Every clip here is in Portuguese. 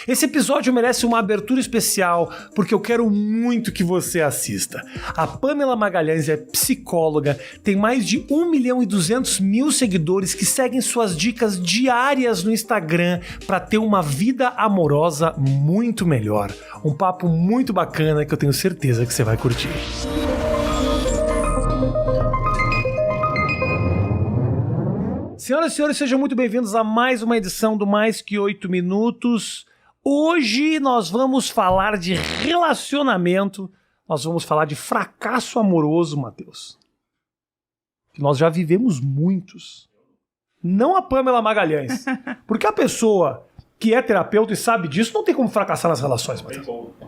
Esse episódio merece uma abertura especial porque eu quero muito que você assista. A Pamela Magalhães é psicóloga, tem mais de 1.200.000 seguidores que seguem suas dicas diárias no Instagram para ter uma vida amorosa muito melhor. Um papo muito bacana que eu tenho certeza que você vai curtir. Senhoras e senhores, sejam muito bem-vindos a mais uma edição do Mais Que 8 Minutos. Hoje nós vamos falar de relacionamento, nós vamos falar de fracasso amoroso, Matheus. Nós já vivemos muitos. Não a Pamela Magalhães. Porque a pessoa que é terapeuta e sabe disso não tem como fracassar nas relações, Matheus.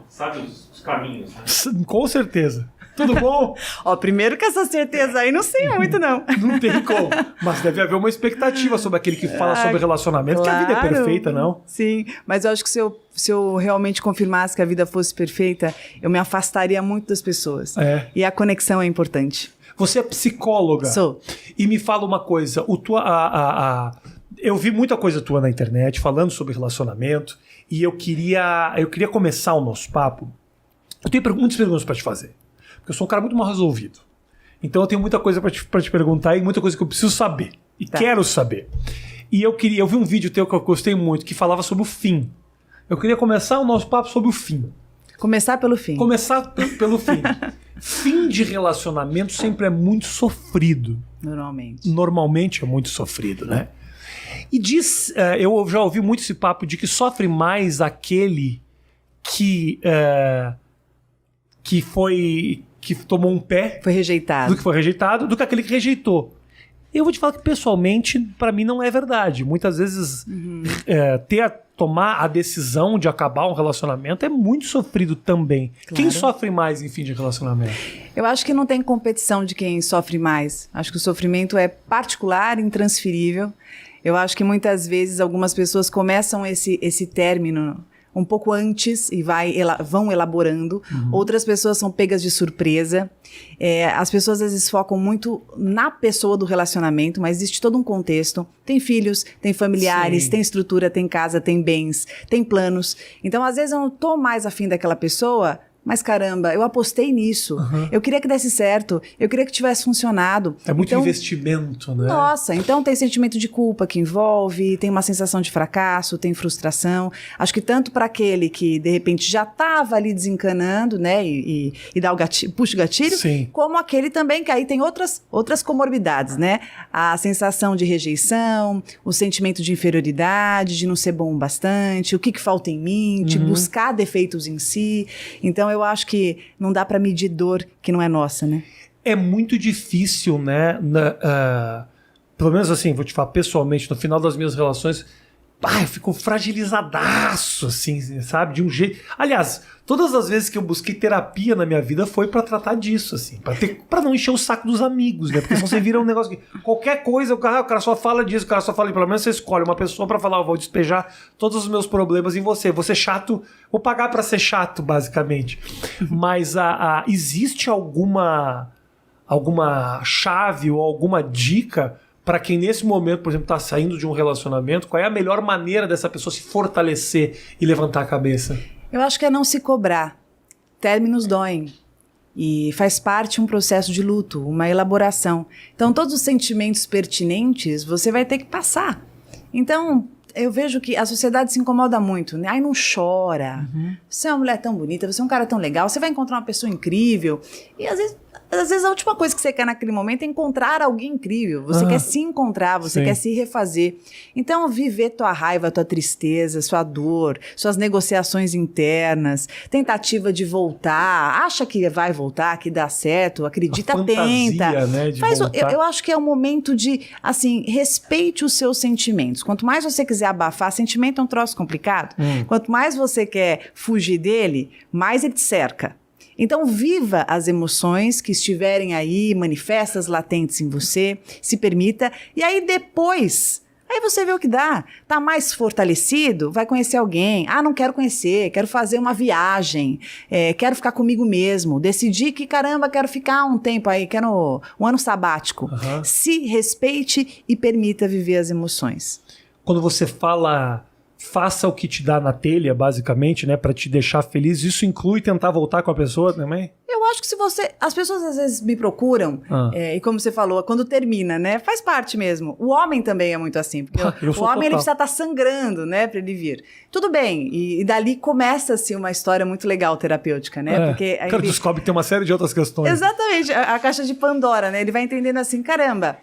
Sabe os caminhos, né? Com certeza. Tudo bom? Primeiro que essa certeza aí não sei muito, não. Não tem como. Mas deve haver uma expectativa sobre aquele que fala sobre relacionamento, claro, que a vida é perfeita, não? Sim, mas eu acho que se eu realmente confirmasse que a vida fosse perfeita, eu me afastaria muito das pessoas. É. E a conexão é importante. Você é psicóloga. Sou. E me fala uma coisa, eu vi muita coisa tua na internet falando sobre relacionamento e eu queria começar o nosso papo. Eu tenho muitas perguntas para te fazer. Porque eu sou um cara muito mal resolvido. Então eu tenho muita coisa pra te perguntar e muita coisa que eu preciso saber. E quero saber. E eu vi um vídeo teu que eu gostei muito, que falava sobre o fim. Eu queria começar o nosso papo sobre o fim. Começar pelo fim. Começar pelo fim. Fim de relacionamento sempre é muito sofrido. Normalmente é muito sofrido, né? E eu já ouvi muito esse papo de que sofre mais aquele que tomou um pé, foi rejeitado, do que aquele que rejeitou. Eu vou te falar que pessoalmente pra mim não é verdade. Muitas vezes tomar a decisão de acabar um relacionamento é muito sofrido também. Claro. Quem sofre mais em fim de relacionamento? Eu acho que não tem competição de quem sofre mais. Acho que o sofrimento é particular, intransferível. Eu acho que muitas vezes algumas pessoas começam esse término um pouco antes e vão elaborando. Uhum. Outras pessoas são pegas de surpresa. As pessoas às vezes focam muito na pessoa do relacionamento, mas existe todo um contexto. Tem filhos, tem familiares, sim, tem estrutura, tem casa, tem bens, tem planos. Então, às vezes eu não tô mais afim daquela pessoa, mas caramba, eu apostei nisso. Uhum. Eu queria que desse certo, eu queria que tivesse funcionado. É muito investimento, né? Nossa, então tem sentimento de culpa que envolve, tem uma sensação de fracasso, tem frustração. Acho que tanto para aquele que de repente já estava ali desencanando, né, e dá o gatilho, puxa o gatilho, sim, como aquele também que aí tem outras comorbidades, né? A sensação de rejeição, o sentimento de inferioridade, de não ser bom o bastante, o que falta em mim, de buscar defeitos em si. Então eu acho que não dá para medir dor que não é nossa, né? É muito difícil, né? Pelo menos assim, vou te falar pessoalmente, no final das minhas relações, eu fico fragilizadaço, assim, sabe? De um jeito... Aliás, todas as vezes que eu busquei terapia na minha vida foi pra tratar disso, assim. Pra não encher o saco dos amigos, né? Porque senão você vira um negócio que... Qualquer coisa, o cara só fala disso, o cara só fala... Pelo menos você escolhe uma pessoa pra falar, eu vou despejar todos os meus problemas em você. Vou ser chato, vou pagar pra ser chato, basicamente. Mas existe alguma chave ou alguma dica para quem nesse momento, por exemplo, está saindo de um relacionamento? Qual é a melhor maneira dessa pessoa se fortalecer e levantar a cabeça? Eu acho que é não se cobrar. Términos doem. E faz parte um processo de luto, uma elaboração. Então, todos os sentimentos pertinentes você vai ter que passar. Então, eu vejo que a sociedade se incomoda muito, né? Ai, não chora. Você é uma mulher tão bonita, você é um cara tão legal, você vai encontrar uma pessoa incrível. E às vezes a última coisa que você quer naquele momento é encontrar alguém incrível. Você quer se encontrar, você quer se refazer. Então, viver tua raiva, tua tristeza, sua dor, suas negociações internas, tentativa de voltar, acha que vai voltar, que dá certo, acredita, tenta. Né, eu acho que é o momento de, assim, respeite os seus sentimentos. Quanto mais você quiser abafar, sentimento é um troço complicado. Quanto mais você quer fugir dele, mais ele te cerca. Então, viva as emoções que estiverem aí, manifestas, latentes em você, se permita, e aí depois, aí você vê o que dá. Tá mais fortalecido? Vai conhecer alguém. Não quero conhecer, quero fazer uma viagem, quero ficar comigo mesmo, decidi que, caramba, quero ficar um tempo aí, quero um ano sabático. Se respeite e permita viver as emoções. Quando você fala faça o que te dá na telha, basicamente, né? Pra te deixar feliz. Isso inclui tentar voltar com a pessoa também? Eu acho que se você... As pessoas às vezes me procuram, e como você falou, quando termina, né? Faz parte mesmo. O homem também é muito assim. Porque o homem, ele precisa estar sangrando, né? Pra ele vir. Tudo bem. E dali começa-se uma história muito legal terapêutica, né? Porque aí o cara descobre que tem uma série de outras questões. Exatamente. A caixa de Pandora, né? Ele vai entendendo assim, caramba...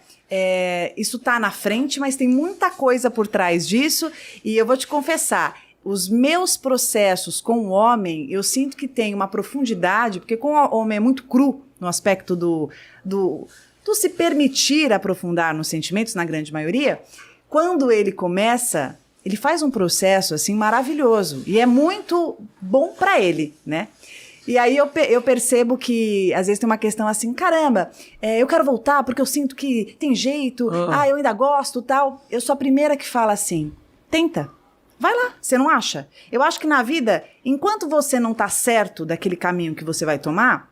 isso tá na frente, mas tem muita coisa por trás disso. E eu vou te confessar, os meus processos com o homem, eu sinto que tem uma profundidade, porque com o homem é muito cru no aspecto do se permitir aprofundar nos sentimentos, na grande maioria. Quando ele começa, ele faz um processo assim maravilhoso e é muito bom para ele, né? E aí eu percebo que, às vezes, tem uma questão assim, caramba, eu quero voltar porque eu sinto que tem jeito, eu ainda gosto, tal. Eu sou a primeira que fala assim, tenta, vai lá, você não acha? Eu acho que na vida, enquanto você não tá certo daquele caminho que você vai tomar,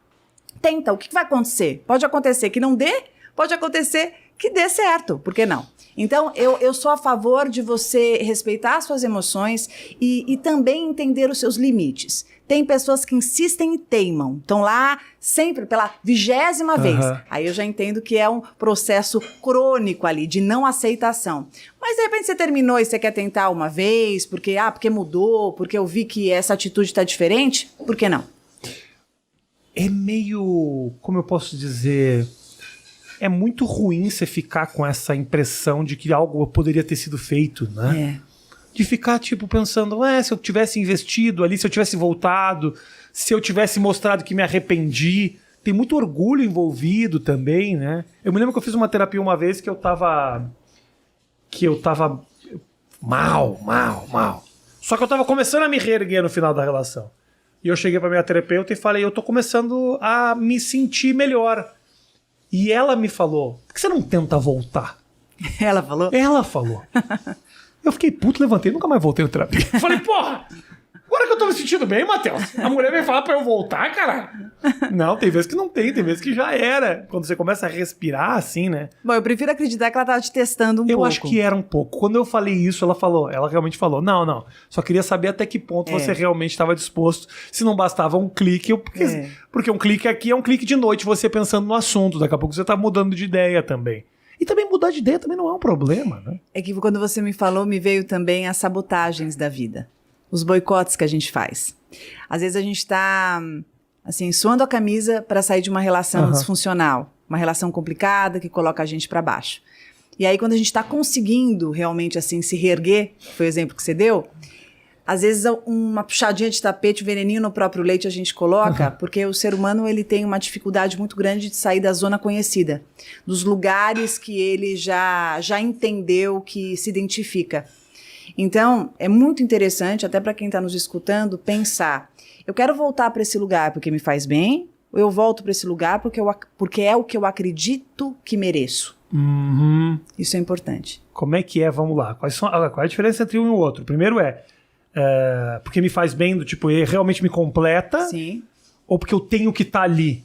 tenta, o que vai acontecer? Pode acontecer que não dê, pode acontecer que dê certo, por que não? Então, eu sou a favor de você respeitar as suas emoções e também entender os seus limites. Tem pessoas que insistem e teimam. Estão lá sempre pela 20ª vez. Aí eu já entendo que é um processo crônico ali, de não aceitação. Mas de repente você terminou e você quer tentar uma vez, porque mudou, porque eu vi que essa atitude está diferente, por que não? É meio, como eu posso dizer... É muito ruim você ficar com essa impressão de que algo poderia ter sido feito, né? De ficar, tipo, pensando, se eu tivesse investido ali, se eu tivesse voltado, se eu tivesse mostrado que me arrependi. Tem muito orgulho envolvido também, né? Eu me lembro que eu fiz uma terapia uma vez que eu tava mal. Só que eu tava começando a me reerguer no final da relação. E eu cheguei pra minha terapeuta e falei, eu tô começando a me sentir melhor. E ela me falou, por que você não tenta voltar? Ela falou? Ela falou. Eu fiquei puto, levantei, nunca mais voltei no terapia. Falei, porra, agora que eu tô me sentindo bem, Matheus, a mulher vem falar pra eu voltar, cara? Não, tem vezes que não tem vezes que já era. Quando você começa a respirar assim, né? Bom, eu prefiro acreditar que ela tava te testando um pouco. Eu acho que era um pouco. Quando eu falei isso, ela realmente falou, não, só queria saber até que ponto você realmente estava disposto, se não bastava um clique, porque um clique aqui é um clique de noite, você pensando no assunto, daqui a pouco você tá mudando de ideia também. E também mudar de ideia também não é um problema, né? É que quando você me falou, me veio também as sabotagens da vida. Os boicotes que a gente faz. Às vezes a gente tá, assim, suando a camisa para sair de uma relação disfuncional. Uma relação complicada que coloca a gente para baixo. E aí quando a gente tá conseguindo realmente, assim, se reerguer, que foi o exemplo que você deu, às vezes uma puxadinha de tapete, um veneninho no próprio leite a gente coloca, porque o ser humano ele tem uma dificuldade muito grande de sair da zona conhecida. Dos lugares que ele já entendeu, que se identifica. Então, é muito interessante, até para quem está nos escutando, pensar, eu quero voltar para esse lugar porque me faz bem, ou eu volto para esse lugar porque é o que eu acredito que mereço. Isso é importante. Como é que é? Vamos lá. Qual é a diferença entre um e o outro? Primeiro porque me faz bem, do tipo, ele realmente me completa, Sim. Ou porque eu tenho que estar ali.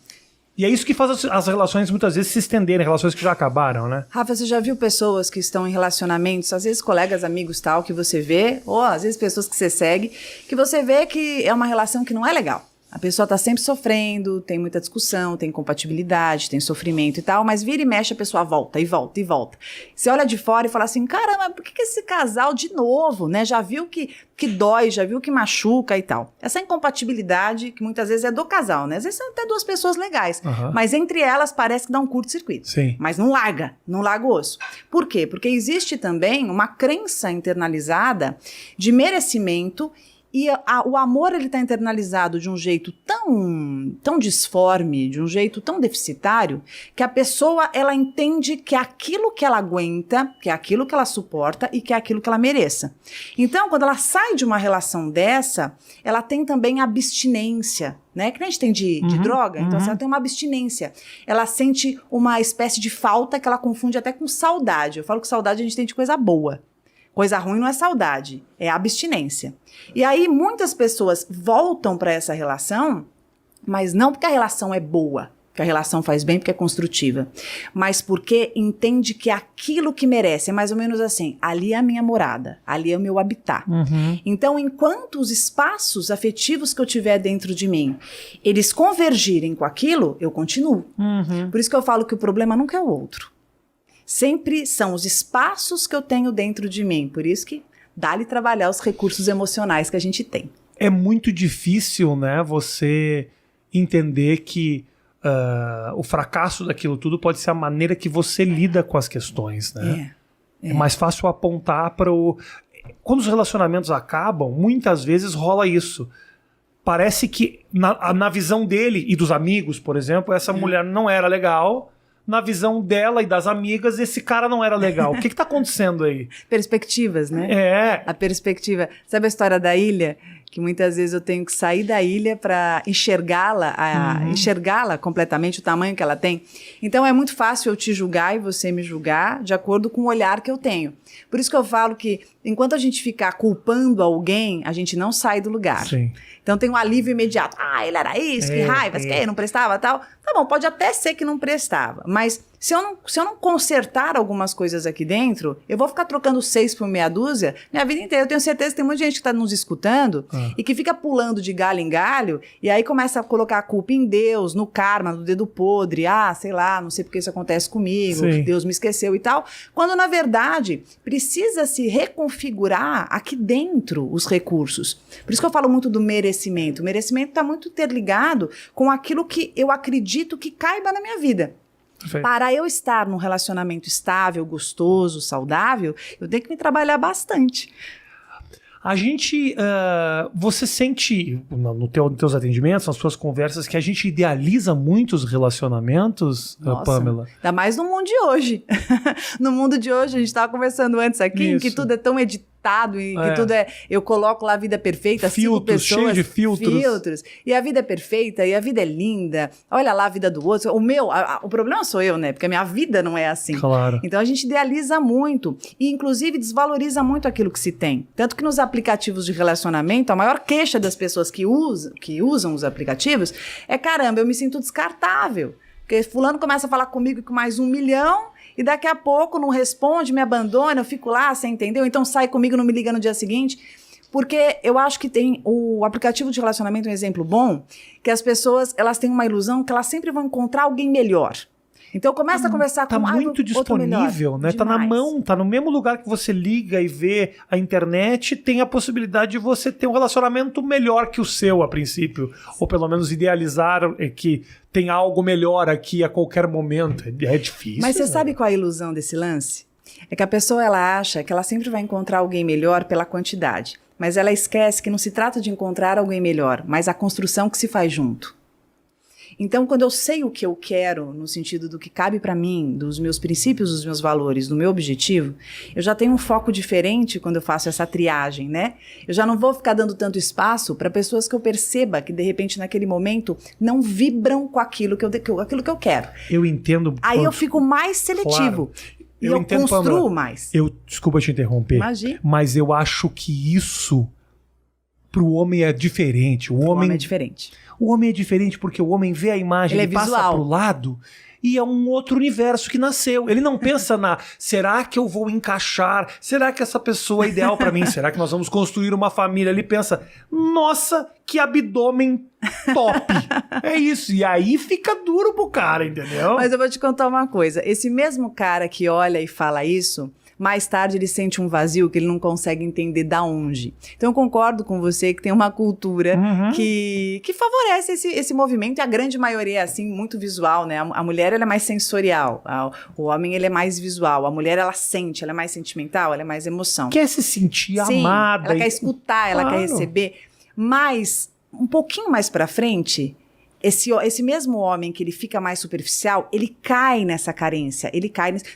E é isso que faz as relações muitas vezes se estenderem, relações que já acabaram, né? Rafa, você já viu pessoas que estão em relacionamentos, às vezes colegas, amigos, tal, que você vê, ou às vezes pessoas que você segue, que você vê que é uma relação que não é legal. A pessoa está sempre sofrendo, tem muita discussão, tem incompatibilidade, tem sofrimento e tal, mas vira e mexe a pessoa volta e volta e volta. Você olha de fora e fala assim, caramba, por que esse casal de novo, né? Já viu que dói, já viu que machuca e tal. Essa incompatibilidade, que muitas vezes é do casal, né? Às vezes são até duas pessoas legais, mas entre elas parece que dá um curto-circuito. Sim. Mas não larga o osso. Por quê? Porque existe também uma crença internalizada de merecimento. E o amor, ele está internalizado de um jeito tão disforme, de um jeito tão deficitário, que a pessoa, ela entende que é aquilo que ela aguenta, que é aquilo que ela suporta e que é aquilo que ela mereça. Então, quando ela sai de uma relação dessa, ela tem também abstinência, né? Que nem a gente tem de droga, então ela tem uma abstinência. Ela sente uma espécie de falta que ela confunde até com saudade. Eu falo que saudade a gente tem de coisa boa. Coisa ruim não é saudade, é abstinência. E aí muitas pessoas voltam para essa relação, mas não porque a relação é boa, que a relação faz bem porque é construtiva, mas porque entende que é aquilo que merece. É mais ou menos assim, ali é a minha morada, ali é o meu habitat. Então, enquanto os espaços afetivos que eu tiver dentro de mim, eles convergirem com aquilo, eu continuo. Por isso que eu falo que o problema nunca é o outro. Sempre são os espaços que eu tenho dentro de mim. Por isso que dá-lhe trabalhar os recursos emocionais que a gente tem. É muito difícil, né, você entender que o fracasso daquilo tudo pode ser a maneira que você lida com as questões, né? É mais fácil apontar para o... Quando os relacionamentos acabam, muitas vezes rola isso. Parece que na visão dele e dos amigos, por exemplo, essa mulher não era legal. Na visão dela e das amigas, esse cara não era legal. O que está acontecendo aí? Perspectivas, né? A perspectiva. Sabe a história da ilha? Que muitas vezes eu tenho que sair da ilha para enxergá-la completamente, o tamanho que ela tem. Então é muito fácil eu te julgar e você me julgar de acordo com o olhar que eu tenho. Por isso que eu falo que enquanto a gente ficar culpando alguém, a gente não sai do lugar. Sim. Então tem um alívio imediato. Ah, ele era isso, que raiva, que não prestava, tal. Tá bom, pode até ser que não prestava, mas se eu não consertar algumas coisas aqui dentro, eu vou ficar trocando 6 por meia dúzia minha vida inteira. Eu tenho certeza que tem muita gente que está nos escutando e que fica pulando de galho em galho e aí começa a colocar a culpa em Deus, no karma, no dedo podre. Ah, sei lá, não sei porque isso acontece comigo, Deus me esqueceu e tal. Quando, na verdade, precisa se reconfigurar aqui dentro os recursos. Por isso que eu falo muito do merecimento. O merecimento está muito interligado com aquilo que eu acredito que caiba na minha vida. Perfeito. Para eu estar num relacionamento estável, gostoso, saudável, eu tenho que me trabalhar bastante. A gente, você sente, nos teus atendimentos, nas suas conversas, que a gente idealiza muito os relacionamentos, Nossa, Pamela? Ainda mais no mundo de hoje. No mundo de hoje, a gente estava conversando antes aqui, em que tudo é tão editado e que tudo é... Eu coloco lá a vida perfeita, filtros, 5 pessoas... cheio de filtros. E a vida é perfeita, e a vida é linda. Olha lá a vida do outro. O problema sou eu, né? Porque a minha vida não é assim. Claro. Então a gente idealiza muito e, inclusive, desvaloriza muito aquilo que se tem. Tanto que nos aplicativos de relacionamento, a maior queixa das pessoas que usam os aplicativos é: caramba, eu me sinto descartável. Porque fulano começa a falar comigo com mais 1 milhão e daqui a pouco não responde, me abandona, eu fico lá, você entendeu? Então sai comigo, não me liga no dia seguinte. Porque eu acho que tem o aplicativo de relacionamento, um exemplo bom, que as pessoas, elas têm uma ilusão que elas sempre vão encontrar alguém melhor. Então começa a conversar com muito disponível, né? Tá na mão, tá no mesmo lugar que você liga e vê a internet, tem a possibilidade de você ter um relacionamento melhor que o seu a princípio, ou pelo menos idealizar que tem algo melhor aqui a qualquer momento. É difícil. Mas você sabe qual é a ilusão desse lance? É que a pessoa, ela acha que ela sempre vai encontrar alguém melhor pela quantidade, mas ela esquece que não se trata de encontrar alguém melhor, mas a construção que se faz junto. Então, quando eu sei o que eu quero, no sentido do que cabe para mim, dos meus princípios, dos meus valores, do meu objetivo, eu já tenho um foco diferente quando eu faço essa triagem, né? Eu já não vou ficar dando tanto espaço para pessoas que eu perceba que, de repente, naquele momento, não vibram com aquilo que eu quero. Eu entendo. Aí eu fico mais seletivo. Claro. Eu entendo, construo Pamela, mais. Desculpa te interromper. Imagina. Mas eu acho que isso pro homem é diferente. O homem é diferente. O homem é diferente porque o homem vê a imagem, ele passa pro lado e é um outro universo que nasceu. Ele não pensa será que eu vou encaixar? Será que essa pessoa é ideal para mim? Será que nós vamos construir uma família? Ele pensa, nossa, que abdômen top. É isso. E aí fica duro pro cara, entendeu? Mas eu vou te contar uma coisa. Esse mesmo cara que olha e fala isso, mais tarde ele sente um vazio que ele não consegue entender da onde. Então eu concordo com você que tem uma cultura que favorece esse movimento, e a grande maioria é assim, muito visual, né? A mulher, ela é mais sensorial, o homem, ele é mais visual, a mulher, ela sente, ela é mais sentimental, ela é mais emoção. Quer se sentir amada. Ela quer escutar, ela quer receber, mas um pouquinho mais pra frente... Esse mesmo homem que ele fica mais superficial, ele cai nessa carência,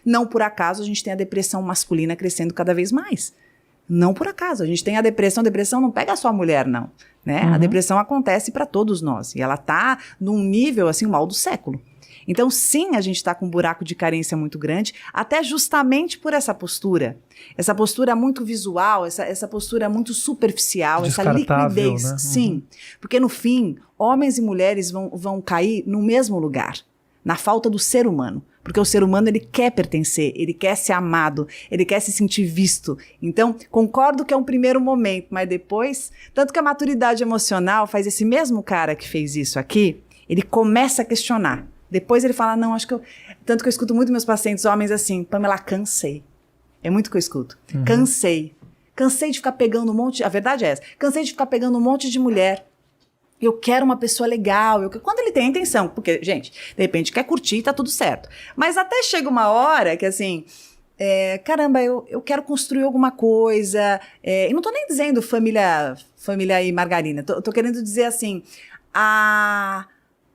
não por acaso a gente tem a depressão masculina crescendo cada vez mais. Não por acaso, a gente tem a depressão não pega só a mulher, não. Né? A depressão acontece para todos nós, e ela tá num nível, assim, o mal do século. Então, sim, a gente está com um buraco de carência muito grande, até justamente por essa postura. Essa postura muito visual, essa postura muito superficial, essa liquidez. Né? Sim, porque no fim, homens e mulheres vão cair no mesmo lugar. na falta do ser humano. Porque o ser humano, ele quer pertencer, ele quer ser amado, ele quer se sentir visto. Então, concordo que é um primeiro momento, mas depois, tanto que a maturidade emocional faz esse mesmo cara que fez isso aqui, ele começa a questionar. Depois ele fala, não, acho que eu... Tanto que eu escuto muito meus pacientes homens assim, Pamela, cansei. É muito que eu escuto. Cansei. Cansei de ficar pegando um monte... A verdade é essa. Cansei de ficar pegando um monte de mulher. Eu quero uma pessoa legal. Quando ele tem a intenção. Porque, gente, de repente quer curtir, tá tudo certo. Mas até chega uma hora que, assim... caramba, eu quero construir alguma coisa. E não tô nem dizendo família e margarina. Tô querendo dizer, assim...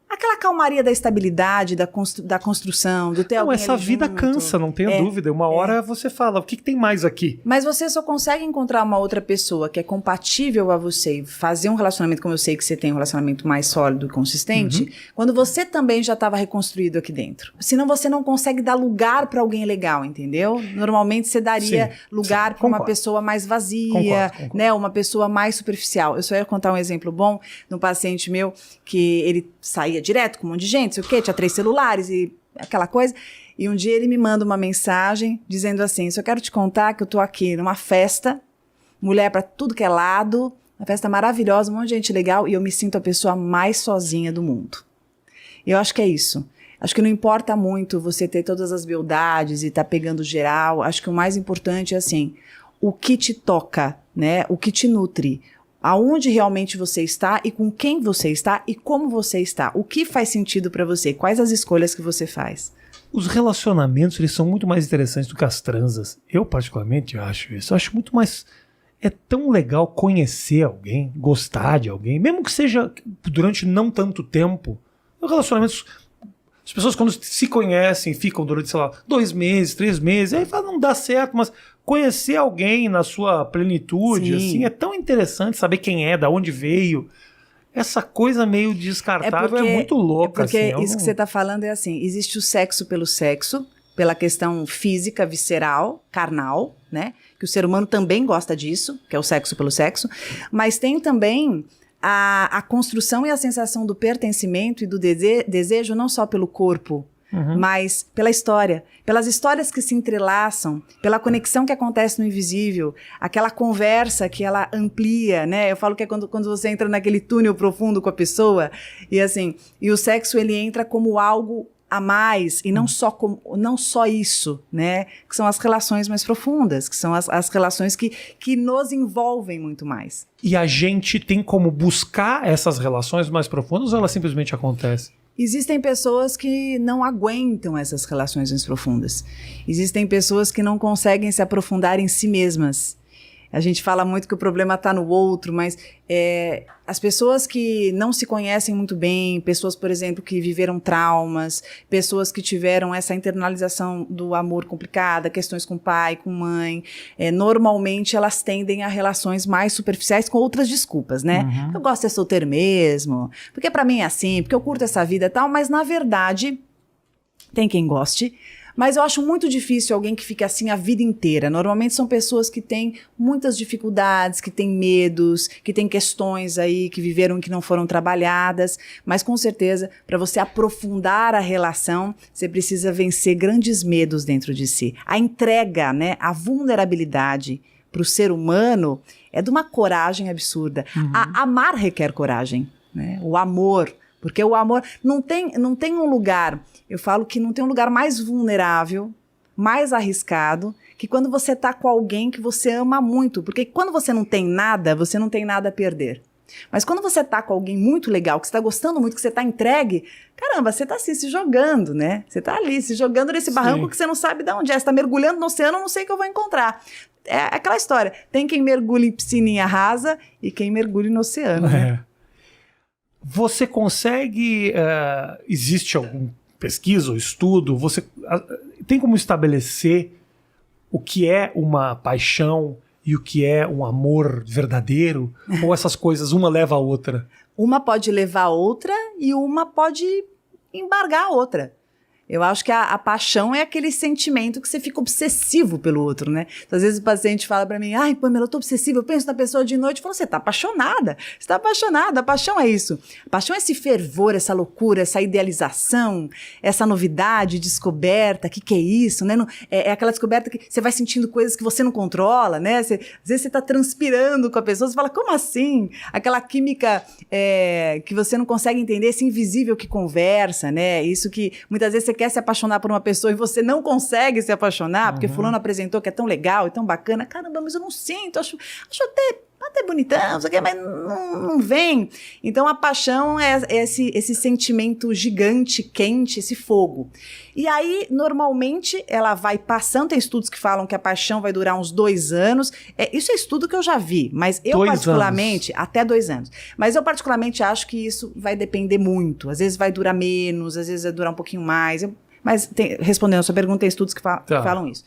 Aquela calmaria da estabilidade, da construção, do ter alguém essa ali vida junto. cansa, não tenha dúvida. Uma hora você fala, o que tem mais aqui? Mas você só consegue encontrar uma outra pessoa que é compatível a você e fazer um relacionamento, como eu sei que você tem um relacionamento mais sólido e consistente, quando você também já estava reconstruído aqui dentro. Senão você não consegue dar lugar para alguém legal, entendeu? Normalmente você daria lugar para uma pessoa mais vazia, Concordo. né? Uma pessoa mais superficial. Eu só ia contar um exemplo bom de um paciente meu que ele saía direto com um monte de gente, sei o quê, tinha 3 celulares e aquela coisa. E um dia ele me manda uma mensagem dizendo assim, só quero te contar que eu tô aqui numa festa, mulher pra tudo que é lado, uma festa maravilhosa, um monte de gente legal, e eu me sinto a pessoa mais sozinha do mundo. E eu acho que é isso. Acho que não importa muito você ter todas as beldades e tá pegando geral. Acho que o mais importante é assim, o que te toca, né? O que te nutre. Aonde realmente você está e com quem você está e como você está. O que faz sentido para você? Quais as escolhas que você faz? Os relacionamentos, eles são muito mais interessantes do que as transas. Eu, particularmente, acho isso. Eu acho muito mais... É tão legal conhecer alguém, gostar de alguém, mesmo que seja durante não tanto tempo. Relacionamentos... As pessoas, quando se conhecem, ficam durante, sei lá, 2 meses, 3 meses, aí fala, não dá certo, mas conhecer alguém na sua plenitude, assim, é tão interessante saber quem é, de onde veio. Essa coisa meio descartável é muito louca. Porque assim, isso que você está falando é assim, existe o sexo, pela questão física, visceral, carnal, né? Que o ser humano também gosta disso, que é o sexo pelo sexo, mas tem também... A construção e a sensação do pertencimento e do desejo não só pelo corpo, mas pela história. Pelas histórias que se entrelaçam, pela conexão que acontece no invisível, aquela conversa que ela amplia, né? Eu falo que é quando você entra naquele túnel profundo com a pessoa, e assim, e o sexo ele entra como algo a mais, e não só isso, né? Que são as relações mais profundas, que são as relações que nos envolvem muito mais. E a gente tem como buscar essas relações mais profundas ou elas simplesmente acontecem? Existem pessoas que não aguentam essas relações mais profundas. Existem pessoas que não conseguem se aprofundar em si mesmas. A gente fala muito que o problema está no outro, mas as pessoas que não se conhecem muito bem, pessoas, por exemplo, que viveram traumas, pessoas que tiveram essa internalização do amor complicada, questões com pai, com mãe, normalmente elas tendem a relações mais superficiais com outras desculpas, né? Eu gosto de ser solteiro mesmo, porque pra mim é assim, porque eu curto essa vida e tal, mas na verdade, tem quem goste. Mas eu acho muito difícil alguém que fique assim a vida inteira. Normalmente são pessoas que têm muitas dificuldades, que têm medos, que têm questões aí, que viveram e que não foram trabalhadas. Mas com certeza, para você aprofundar a relação, você precisa vencer grandes medos dentro de si. A entrega, né, a vulnerabilidade para o ser humano é de uma coragem absurda. Amar requer coragem, né? O amor... Porque o amor não tem um lugar, eu falo que não tem um lugar mais vulnerável, mais arriscado, que quando você está com alguém que você ama muito. Porque quando você não tem nada a perder. Mas quando você está com alguém muito legal, que você está gostando muito, que você está entregue, caramba, você está assim, se jogando, né? Você está ali, se jogando nesse barranco que você não sabe de onde é. Você está mergulhando no oceano, não sei o que eu vou encontrar. É aquela história, tem quem mergulha em piscininha rasa e quem mergulha no oceano, né? Você consegue... existe alguma pesquisa ou estudo? Você tem como estabelecer o que é uma paixão e o que é um amor verdadeiro? Ou essas coisas, uma leva a outra? Uma pode levar a outra e uma pode embargar a outra. Eu acho que a paixão é aquele sentimento que você fica obsessivo pelo outro, né? Então, às vezes o paciente fala pra mim, ai, Pamela, eu tô obsessiva, eu penso na pessoa de noite. Eu falo, você tá apaixonada, você tá apaixonada. A paixão é isso. A paixão é esse fervor, essa loucura, essa idealização, essa novidade, descoberta, que é isso, né? É aquela descoberta que você vai sentindo coisas que você não controla, né? Às vezes você tá transpirando com a pessoa, você fala, como assim? Aquela química que você não consegue entender, esse invisível que conversa, né? Isso que muitas vezes você quer se apaixonar por uma pessoa e você não consegue se apaixonar, porque fulano apresentou que é tão legal e tão bacana. Caramba, mas eu não sinto, acho até bonitão, mas não vem. Então a paixão é esse sentimento gigante, quente, esse fogo. E aí, normalmente, ela vai passando, tem estudos que falam que a paixão vai durar uns 2 anos. Isso é estudo que eu já vi, mas eu particularmente, até 2 anos. Mas eu particularmente acho que isso vai depender muito. Às vezes vai durar menos, às vezes vai durar um pouquinho mais. Mas respondendo a sua pergunta, tem estudos que falam isso.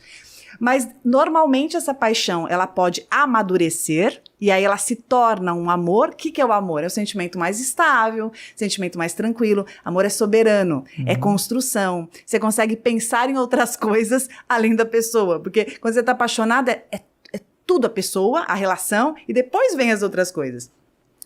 Mas, normalmente, essa paixão, ela pode amadurecer e aí ela se torna um amor. O que é o amor? É o sentimento mais estável, sentimento mais tranquilo. Amor é soberano, é construção. Você consegue pensar em outras coisas além da pessoa. Porque quando você está apaixonada, é tudo a pessoa, a relação, e depois vem as outras coisas.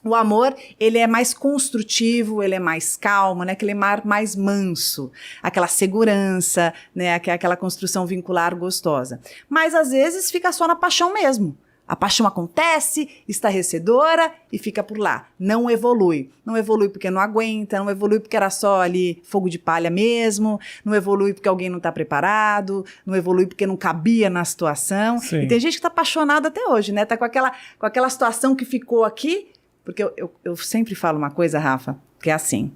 O amor, ele é mais construtivo, ele é mais calmo, né? Aquele mar mais manso, aquela segurança, né? Aquela construção vincular gostosa. Mas, às vezes, fica só na paixão mesmo. A paixão acontece, estarrecedora e fica por lá. Não evolui. Não evolui porque não aguenta, não evolui porque era só ali fogo de palha mesmo, não evolui porque alguém não está preparado, não evolui porque não cabia na situação. Sim. E tem gente que está apaixonada até hoje, né? Tá com aquela situação que ficou aqui. Porque eu sempre falo uma coisa, Rafa, que é assim.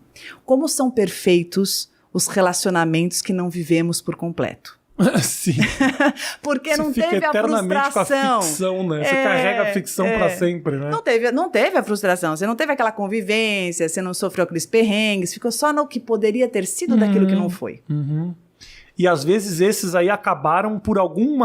Como são perfeitos os relacionamentos que não vivemos por completo? Sim. Porque você não teve a frustração. Com a ficção, né? Você carrega a ficção para sempre, né? Não teve a frustração. Você não teve aquela convivência, você não sofreu aqueles perrengues, ficou só no que poderia ter sido daquilo que não foi. E às vezes esses aí acabaram por algum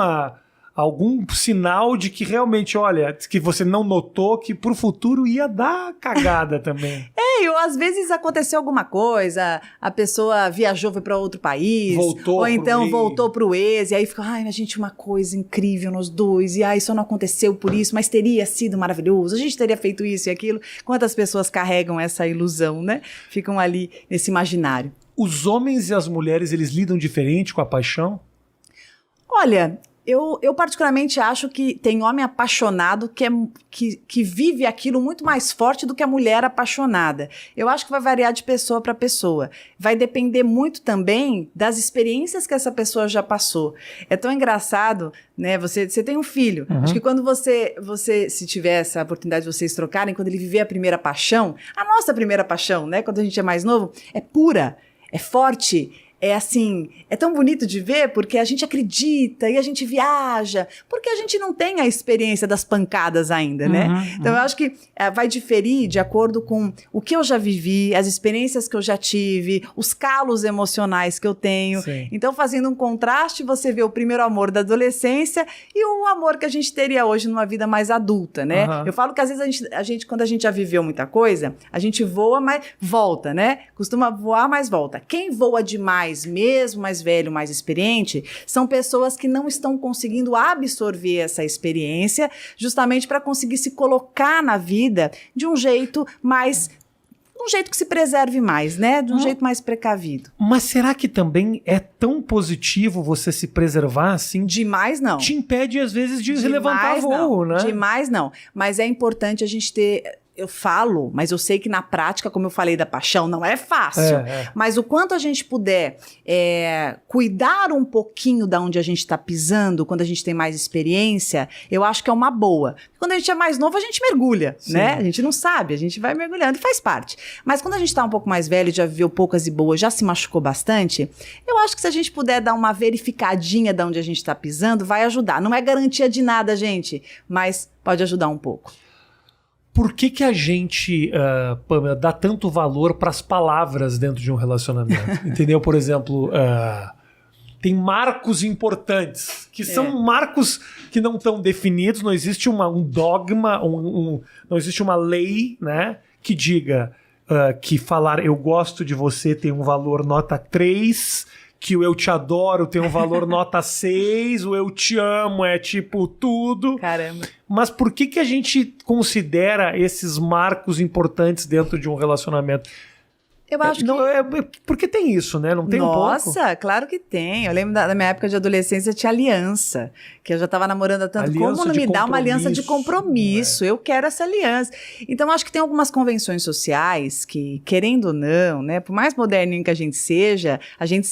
sinal de que realmente, olha, que você não notou, que pro futuro ia dar cagada também. Ou às vezes aconteceu alguma coisa, a pessoa viajou, foi para outro país, ou então voltou pro ex, e aí fica, ai, a gente, uma coisa incrível nos dois, e isso não aconteceu por isso, mas teria sido maravilhoso, a gente teria feito isso e aquilo. Quantas pessoas carregam essa ilusão, né? Ficam ali nesse imaginário. Os homens e as mulheres, eles lidam diferente com a paixão? Olha, eu particularmente acho que tem homem apaixonado que vive aquilo muito mais forte do que a mulher apaixonada. Eu acho que vai variar de pessoa para pessoa. Vai depender muito também das experiências que essa pessoa já passou. É tão engraçado, né? Você tem um filho. Acho que quando você, se tiver essa oportunidade de vocês trocarem, quando ele viver a primeira paixão, a nossa primeira paixão, né? Quando a gente é mais novo, é pura, é forte. É assim, é tão bonito de ver porque a gente acredita e a gente viaja, porque a gente não tem a experiência das pancadas ainda, né? Então eu acho que vai diferir de acordo com o que eu já vivi, as experiências que eu já tive, os calos emocionais que eu tenho. Sim. Então, fazendo um contraste, você vê o primeiro amor da adolescência e o amor que a gente teria hoje numa vida mais adulta, né? Eu falo que às vezes a gente, quando a gente já viveu muita coisa, a gente voa, mas volta, né? Costuma voar, mas volta. Quem voa demais, mesmo mais velho, mais experiente, são pessoas que não estão conseguindo absorver essa experiência justamente para conseguir se colocar na vida de um jeito que se preserve mais, né? De um jeito mais precavido. Mas será que também é tão positivo você se preservar assim? Demais não. Te impede às vezes de levantar voo, né? Demais não. Mas é importante a gente ter... Eu falo, mas eu sei que na prática, como eu falei da paixão, não é fácil. Mas o quanto a gente puder cuidar um pouquinho da onde a gente está pisando, quando a gente tem mais experiência, eu acho que é uma boa. Quando a gente é mais novo, a gente mergulha, né? A gente não sabe, a gente vai mergulhando e faz parte. Mas quando a gente está um pouco mais velho, já viveu poucas e boas, já se machucou bastante, eu acho que se a gente puder dar uma verificadinha de onde a gente está pisando, vai ajudar. Não é garantia de nada, gente, mas pode ajudar um pouco. Por que a gente, Pamela, dá tanto valor para as palavras dentro de um relacionamento? Entendeu? Por exemplo, tem marcos importantes, que são marcos que não estão definidos, não existe um dogma, não existe uma lei, né, que diga que falar eu gosto de você tem um valor nota 3, que o eu te adoro tem um valor nota 6, o eu te amo é tipo tudo. Caramba. Mas por que a gente considera esses marcos importantes dentro de um relacionamento? Eu acho que... Porque tem isso, né? Não tem um pouco? Nossa, claro que tem. Eu lembro da minha época de adolescência, tinha aliança, que eu já estava namorando há tanto. Aliança Como não me dá uma aliança de compromisso? Né? Eu quero essa aliança. Então, acho que tem algumas convenções sociais que, querendo ou não, né, por mais moderninho que a gente seja, a gente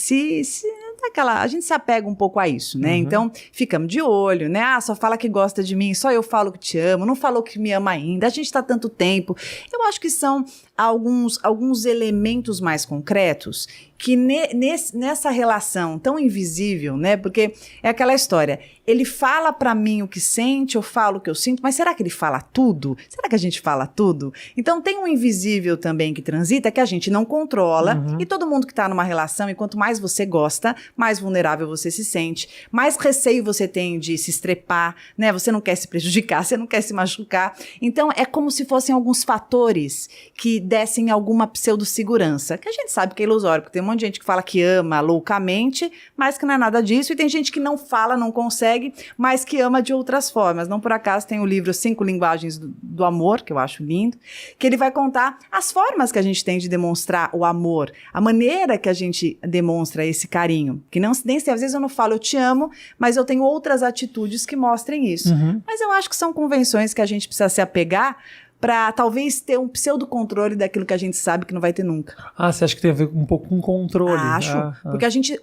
a gente se apega um pouco a isso, né? Então, ficamos de olho, né? Ah, só fala que gosta de mim, só eu falo que te amo, não falou que me ama ainda, a gente tá tanto tempo. Eu acho que são alguns elementos mais concretos que nessa relação tão invisível, né? Porque é aquela história, ele fala pra mim o que sente, eu falo o que eu sinto, mas será que ele fala tudo? Será que a gente fala tudo? Então tem um invisível também que transita, que a gente não controla, e todo mundo que tá numa relação, e quanto mais você gosta, mais vulnerável você se sente, mais receio você tem de se estrepar, né? Você não quer se prejudicar, você não quer se machucar. Então é como se fossem alguns fatores que dessem alguma pseudo-segurança, que a gente sabe que é ilusório, porque tem um monte de gente que fala que ama loucamente, mas que não é nada disso, e tem gente que não fala, não consegue, mas que ama de outras formas. Não por acaso tem o livro 5 Linguagens do Amor, que eu acho lindo, que ele vai contar as formas que a gente tem de demonstrar o amor, a maneira que a gente demonstra esse carinho, que não, nem sei, às vezes eu não falo eu te amo, mas eu tenho outras atitudes que mostrem isso. Mas eu acho que são convenções que a gente precisa se apegar para talvez ter um pseudo-controle daquilo que a gente sabe que não vai ter nunca. Ah, você acha que tem a ver um pouco com controle? Acho,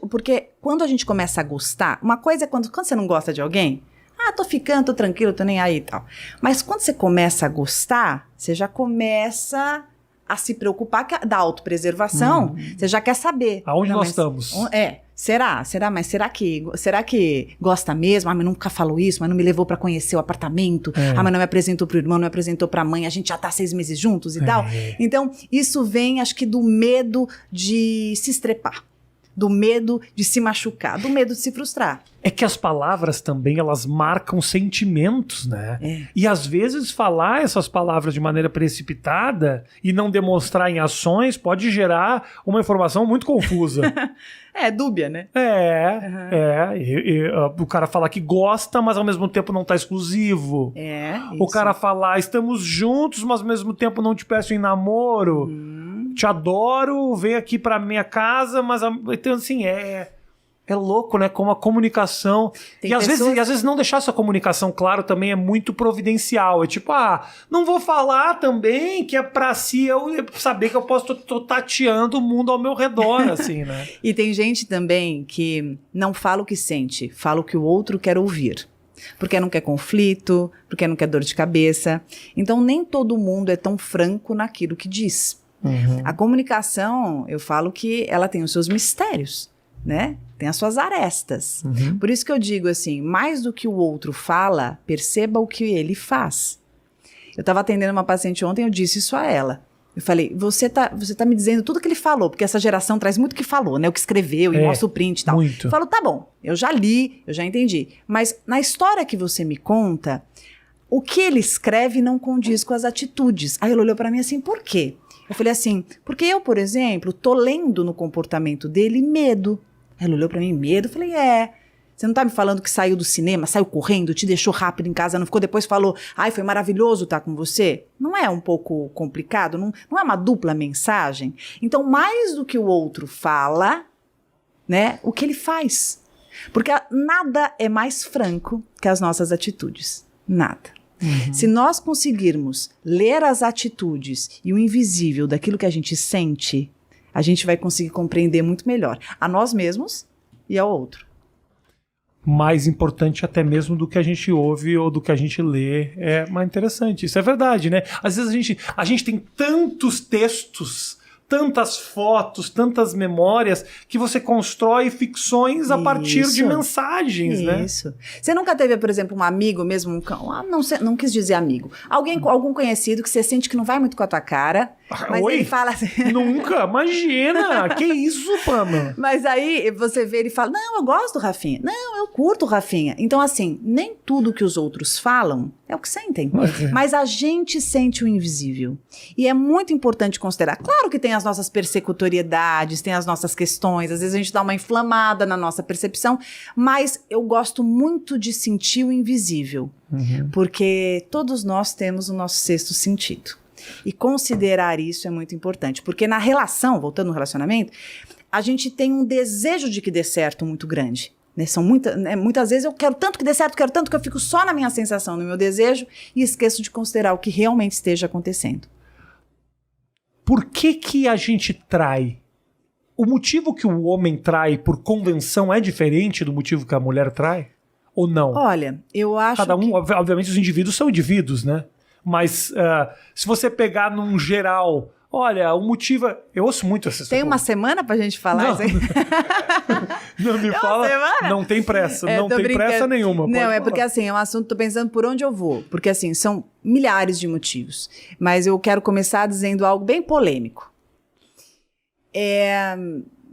porque quando a gente começa a gostar, uma coisa é quando você não gosta de alguém, tô ficando, tô tranquilo, tô nem aí e tal. Mas quando você começa a gostar, você já começa a se preocupar da autopreservação, você já quer saber. Aonde nós estamos? Será? Mas será que gosta mesmo? Mas nunca falou isso, mas não me levou pra conhecer o apartamento. Mas não me apresentou pro irmão, não me apresentou pra mãe. A gente já tá 6 meses juntos e tal. Então, isso vem, acho que, do medo de se estrepar. Do medo de se machucar, do medo de se frustrar. É que as palavras também, elas marcam sentimentos, né? E às vezes falar essas palavras de maneira precipitada e não demonstrar em ações pode gerar uma informação muito confusa. Dúbia, né? O cara fala que gosta, mas ao mesmo tempo não tá exclusivo. O cara falar, estamos juntos, mas ao mesmo tempo não te peço em namoro. Te adoro, vem aqui pra minha casa, mas então assim, é louco, né? Como a comunicação... Às vezes não deixar essa comunicação claro também é muito providencial. É tipo, não vou falar também que é pra si eu saber que eu posso tô tateando o mundo ao meu redor, assim, né? E tem gente também que não fala o que sente, fala o que o outro quer ouvir. Porque não quer conflito, porque não quer dor de cabeça. Então nem todo mundo é tão franco naquilo que diz. A comunicação, eu falo que ela tem os seus mistérios, né? Tem as suas arestas. Por isso que eu digo assim, mais do que o outro fala, perceba o que ele faz. Eu estava atendendo uma paciente ontem, eu disse isso a ela. Eu falei, você tá me dizendo tudo que ele falou, porque essa geração traz muito o que falou, né? O que escreveu e mostra o print e tal. Muito. Eu falo, tá bom, eu já li, eu já entendi. Mas na história que você me conta, o que ele escreve não condiz com as atitudes. Aí ele olhou para mim assim, por quê? Eu falei assim, porque eu, por exemplo, tô lendo no comportamento dele medo. Ela olhou pra mim, medo? Eu falei, você não tá me falando que saiu do cinema, saiu correndo, te deixou rápido em casa, não ficou, depois falou, foi maravilhoso estar com você? Não é um pouco complicado? Não é uma dupla mensagem? Então, mais do que o outro fala, né, o que ele faz. Porque nada é mais franco que as nossas atitudes. Nada. Se nós conseguirmos ler as atitudes e o invisível daquilo que a gente sente, a gente vai conseguir compreender muito melhor a nós mesmos e ao outro. Mais importante até mesmo do que a gente ouve ou do que a gente lê. É mais interessante. Isso é verdade, né? Às vezes a gente tem tantos textos, tantas fotos, tantas memórias, que você constrói ficções a partir de mensagens, né? Isso. Você nunca teve, por exemplo, um amigo mesmo, não quis dizer amigo, algum conhecido que você sente que não vai muito com a tua cara, Mas Oi? ele fala assim... Nunca, imagina! Que isso, Pamela? Mas aí você vê ele fala, não, eu gosto do Rafinha. Não, eu curto o Rafinha. Então, assim, nem tudo que os outros falam é o que sentem. Mas a gente sente o invisível. E é muito importante considerar. Claro que tem as nossas persecutoriedades, tem as nossas questões. Às vezes a gente dá uma inflamada na nossa percepção. Mas eu gosto muito de sentir o invisível. Porque todos nós temos o nosso sexto sentido. E considerar isso é muito importante. Porque na relação, voltando no relacionamento, a gente tem um desejo de que dê certo muito grande. Né? Muitas vezes eu quero tanto que dê certo, quero tanto que eu fico só na minha sensação, no meu desejo, e esqueço de considerar o que realmente esteja acontecendo. Por que a gente trai? O motivo que o homem trai por convenção é diferente do motivo que a mulher trai? Ou não? Olha, eu acho Cada um, obviamente os indivíduos são indivíduos, né? Mas se você pegar num geral, olha, o motivo... Eu ouço muito essa Tem uma semana pra gente falar isso aí? Não me fala, semana? não tem pressa, não tô tem brincando. pressa nenhuma. Não, pode é falar. porque assim, é um assunto, tô pensando por onde eu vou. Porque assim, são milhares de motivos. Mas eu quero começar dizendo algo bem polêmico.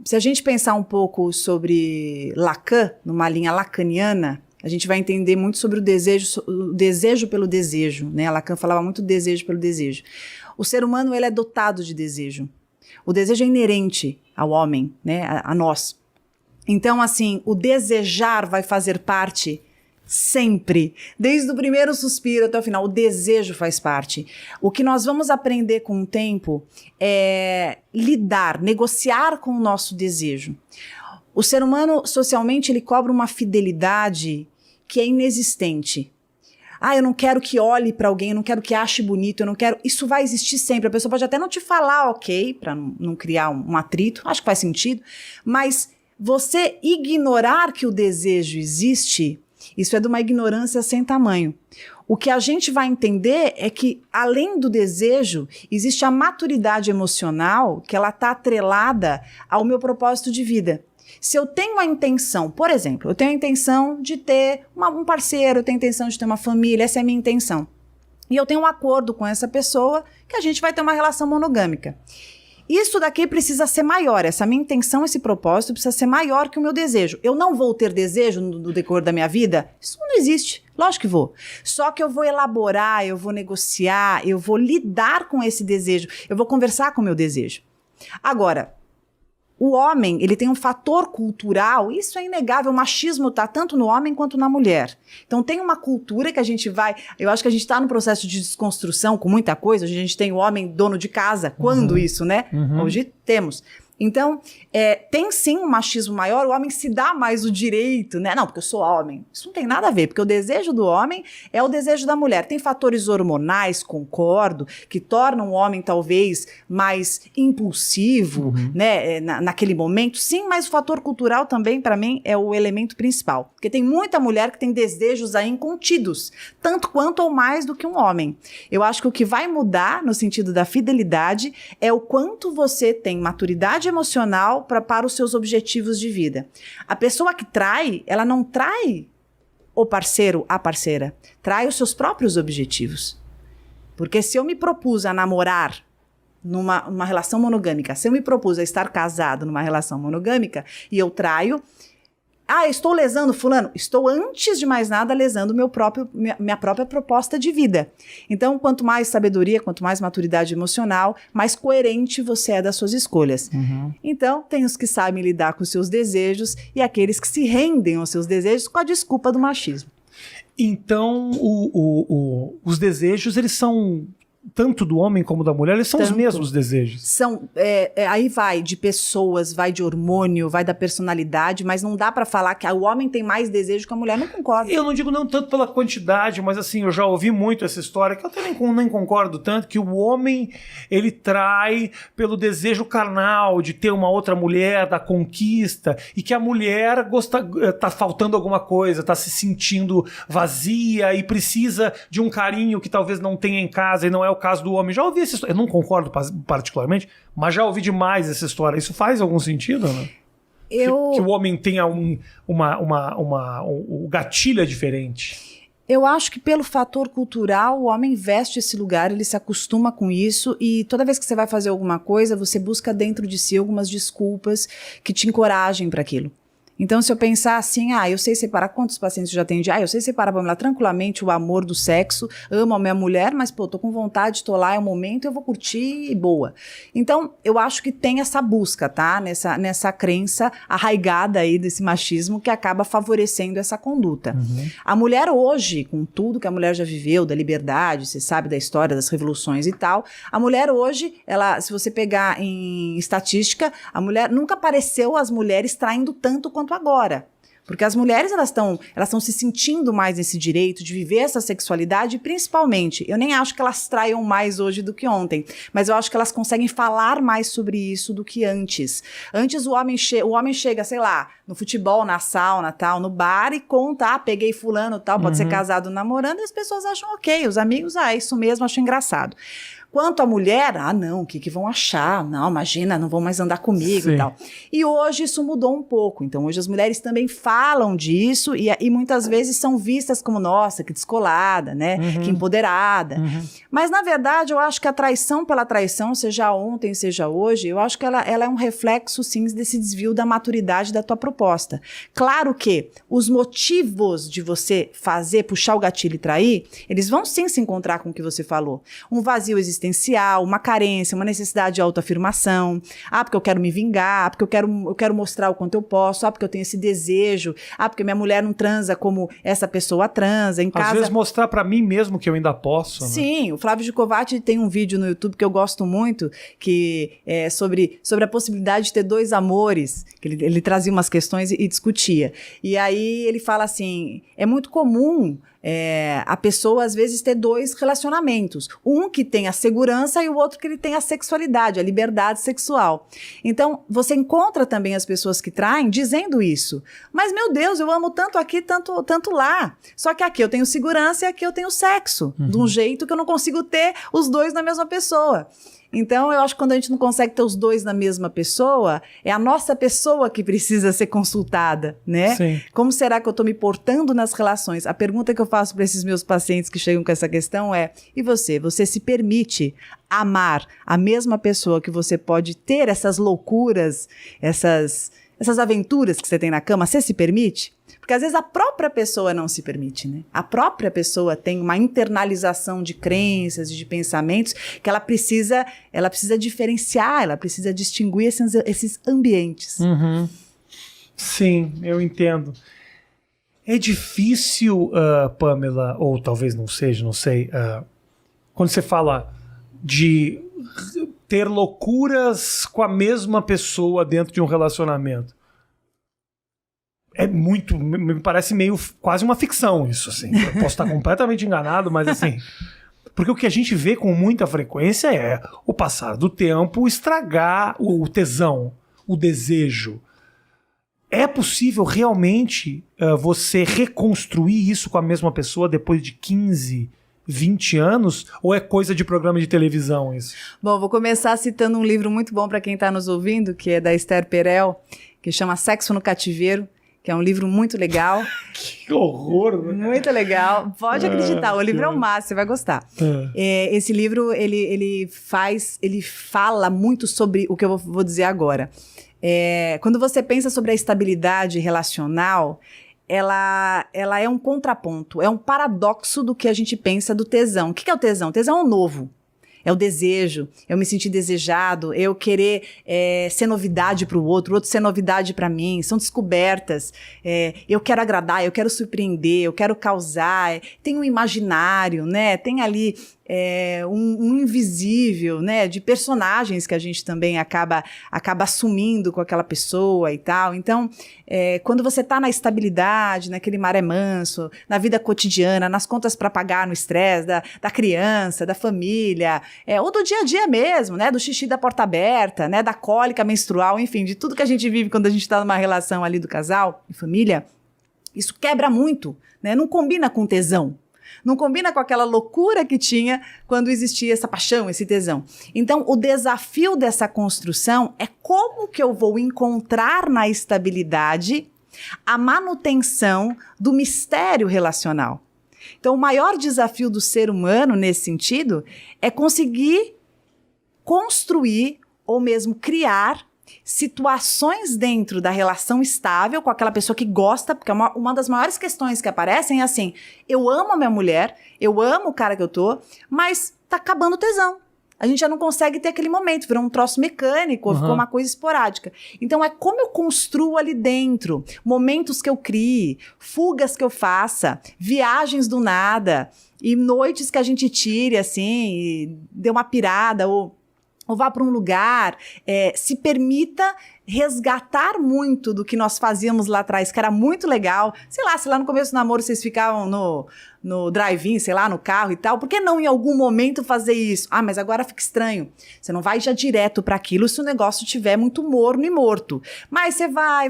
Se a gente pensar um pouco sobre Lacan, numa linha lacaniana, a gente vai entender muito sobre o desejo pelo desejo, né? Lacan falava muito do desejo pelo desejo. O ser humano, ele é dotado de desejo. O desejo é inerente ao homem, né? A nós. Então, assim, o desejar vai fazer parte sempre, desde o primeiro suspiro até o final. O desejo faz parte. O que nós vamos aprender com o tempo é lidar, negociar com o nosso desejo. O ser humano, socialmente, ele cobra uma fidelidade que é inexistente. Eu não quero que olhe para alguém, eu não quero que ache bonito, eu não quero... Isso vai existir sempre. A pessoa pode até não te falar, ok, para não criar um atrito, acho que faz sentido, mas você ignorar que o desejo existe, isso é de uma ignorância sem tamanho. O que a gente vai entender é que, além do desejo, existe a maturidade emocional que ela está atrelada ao meu propósito de vida. Se eu tenho a intenção, por exemplo, eu tenho a intenção de ter um parceiro, eu tenho a intenção de ter uma família, essa é a minha intenção. E eu tenho um acordo com essa pessoa que a gente vai ter uma relação monogâmica. Isso daqui precisa ser maior, essa minha intenção, esse propósito precisa ser maior que o meu desejo. Eu não vou ter desejo no decorrer da minha vida? Isso não existe. Lógico que vou. Só que eu vou elaborar, eu vou negociar, eu vou lidar com esse desejo, eu vou conversar com o meu desejo. Agora, o homem, ele tem um fator cultural, isso é inegável, o machismo está tanto no homem quanto na mulher. Então tem uma cultura que a gente vai... Eu acho que a gente está no processo de desconstrução com muita coisa. Hoje a gente tem o homem dono de casa. Quando isso, né? Hoje temos. Então, tem sim um machismo maior, o homem se dá mais o direito, né? Não, porque eu sou homem. Isso não tem nada a ver, porque o desejo do homem é o desejo da mulher. Tem fatores hormonais, concordo, que tornam o homem talvez mais impulsivo, né? Naquele momento. Sim, mas o fator cultural também, para mim, é o elemento principal. Porque tem muita mulher que tem desejos aí incontidos, tanto quanto ou mais do que um homem. Eu acho que o que vai mudar no sentido da fidelidade é o quanto você tem maturidade emocional para os seus objetivos de vida. A pessoa que trai, ela não trai o parceiro, a parceira, trai os seus próprios objetivos. Porque se eu me propus a namorar numa relação monogâmica, se eu me propus a estar casado numa relação monogâmica e eu traio, estou lesando fulano? Estou, antes de mais nada, lesando minha própria proposta de vida. Então, quanto mais sabedoria, quanto mais maturidade emocional, mais coerente você é das suas escolhas. Então, tem os que sabem lidar com os seus desejos e aqueles que se rendem aos seus desejos com a desculpa do machismo. Então, os desejos, eles são... tanto do homem como da mulher, eles são os mesmos desejos. Aí vai de pessoas, vai de hormônio, vai da personalidade, mas não dá pra falar que o homem tem mais desejo que a mulher, não concordo. Eu não digo não tanto pela quantidade, mas assim, eu já ouvi muito essa história, que eu até nem concordo tanto, que o homem, ele trai pelo desejo carnal de ter uma outra mulher, da conquista, e que a mulher tá faltando alguma coisa, tá se sentindo vazia e precisa de um carinho que talvez não tenha em casa e não é o caso do homem. Já ouvi essa história. Eu não concordo particularmente, mas já ouvi demais essa história. Isso faz algum sentido, né? Que o homem tenha o gatilho é diferente. Eu acho que pelo fator cultural, o homem veste esse lugar, ele se acostuma com isso e toda vez que você vai fazer alguma coisa, você busca dentro de si algumas desculpas que te encorajem para aquilo. Então, se eu pensar assim, eu sei separar, quantos pacientes eu já atendi? Eu sei separar, Pamela, tranquilamente o amor do sexo, amo a minha mulher, mas, tô com vontade, tô lá, é o momento, eu vou curtir e boa. Então, eu acho que tem essa busca, tá? Nessa crença arraigada aí desse machismo que acaba favorecendo essa conduta. Uhum. A mulher hoje, com tudo que a mulher já viveu, da liberdade, você sabe da história das revoluções e tal, a mulher hoje, ela, se você pegar em estatística, a mulher, nunca apareceu as mulheres traindo tanto quanto agora. Porque as mulheres, elas estão se sentindo mais nesse direito de viver essa sexualidade, principalmente, eu nem acho que elas traiam mais hoje do que ontem, mas eu acho que elas conseguem falar mais sobre isso do que antes. Antes o homem chega, sei lá, no futebol, na sauna, tal, no bar e conta, peguei fulano, tal, pode ser casado, namorando, e as pessoas acham ok, os amigos, isso mesmo, acho engraçado. Quanto à mulher, não, o que vão achar? Não, imagina, não vão mais andar comigo. Sim. E tal. E hoje isso mudou um pouco. Então, hoje as mulheres também falam disso e muitas vezes são vistas como, nossa, que descolada, né? Que empoderada. Mas, na verdade, eu acho que a traição pela traição, seja ontem, seja hoje, eu acho que ela é um reflexo, sim, desse desvio da maturidade da tua proposta. Claro que os motivos de você puxar o gatilho e trair, eles vão sim se encontrar com o que você falou. Um vazio existencial, uma carência, uma necessidade de autoafirmação, porque eu quero me vingar, porque eu quero mostrar o quanto eu posso, porque eu tenho esse desejo, porque minha mulher não transa como essa pessoa transa em casa. Às vezes mostrar pra mim mesmo que eu ainda posso. Né? Sim, o Flávio Gicovati tem um vídeo no YouTube que eu gosto muito, que é sobre a possibilidade de ter dois amores, que ele trazia umas questões e discutia. E aí ele fala assim, é muito comum a pessoa, às vezes, ter dois relacionamentos. Um que tem a segurança e o outro que ele tem a sexualidade, a liberdade sexual. Então, você encontra também as pessoas que traem dizendo isso. Mas, meu Deus, eu amo tanto aqui, tanto lá. Só que aqui eu tenho segurança e aqui eu tenho sexo. De um jeito que eu não consigo ter os dois na mesma pessoa. Então, eu acho que quando a gente não consegue ter os dois na mesma pessoa, é a nossa pessoa que precisa ser consultada, né? Sim. Como será que eu estou me portando nas relações? A pergunta que eu faço para esses meus pacientes que chegam com essa questão é, e você? Você se permite amar a mesma pessoa que você pode ter essas loucuras, essas aventuras que você tem na cama? Você se permite? Porque às vezes a própria pessoa não se permite, né? A própria pessoa tem uma internalização de crenças e de pensamentos que ela precisa diferenciar, ela precisa distinguir esses ambientes. Sim, eu entendo. É difícil, Pamela, ou talvez não seja, não sei, quando você fala de ter loucuras com a mesma pessoa dentro de um relacionamento. Me parece meio quase uma ficção isso, assim. Eu posso estar completamente enganado, mas assim... Porque o que a gente vê com muita frequência é o passar do tempo estragar o tesão, o desejo. É possível realmente você reconstruir isso com a mesma pessoa depois de 15, 20 anos? Ou é coisa de programa de televisão isso? Bom, vou começar citando um livro muito bom para quem está nos ouvindo, que é da Esther Perel, que chama Sexo no Cativeiro, que é um livro muito legal. Que horror! Né? Muito legal. Pode acreditar, o livro é o máximo, você vai gostar. Esse livro, ele fala muito sobre o que eu vou dizer agora. Quando você pensa sobre a estabilidade relacional, ela é um contraponto, é um paradoxo do que a gente pensa do tesão. O que é o tesão? O tesão é o novo. É o desejo, eu me sentir desejado, eu querer ser novidade para o outro ser novidade para mim, são descobertas, eu quero agradar, eu quero surpreender, eu quero causar, tem um imaginário, né? Tem ali um invisível, né? De personagens que a gente também acaba assumindo com aquela pessoa e tal. Então, quando você está na estabilidade, naquele maré manso, na vida cotidiana, nas contas para pagar, no estresse da criança, da família, ou do dia a dia mesmo, né? Do xixi da porta aberta, né? Da cólica menstrual, enfim, de tudo que a gente vive quando a gente está numa relação ali do casal e família, isso quebra muito, né? Não combina com tesão. Não combina com aquela loucura que tinha quando existia essa paixão, esse tesão. Então, o desafio dessa construção é como que eu vou encontrar na estabilidade a manutenção do mistério relacional. Então, o maior desafio do ser humano, nesse sentido, é conseguir construir ou mesmo criar situações dentro da relação estável com aquela pessoa que gosta, porque uma das maiores questões que aparecem é assim, eu amo a minha mulher, eu amo o cara que eu tô, mas tá acabando o tesão. A gente já não consegue ter aquele momento, virou um troço mecânico, ficou uma coisa esporádica. Então é como eu construo ali dentro, momentos que eu crie, fugas que eu faça, viagens do nada, e noites que a gente tire, assim, e dê uma pirada, ou vá para um lugar, se permita resgatar muito do que nós fazíamos lá atrás, que era muito legal. Sei lá, se lá no começo do namoro vocês ficavam no drive-in, sei lá, no carro e tal, por que não em algum momento fazer isso? Ah, mas agora fica estranho. Você não vai já direto para aquilo se o negócio estiver muito morno e morto. Mas você vai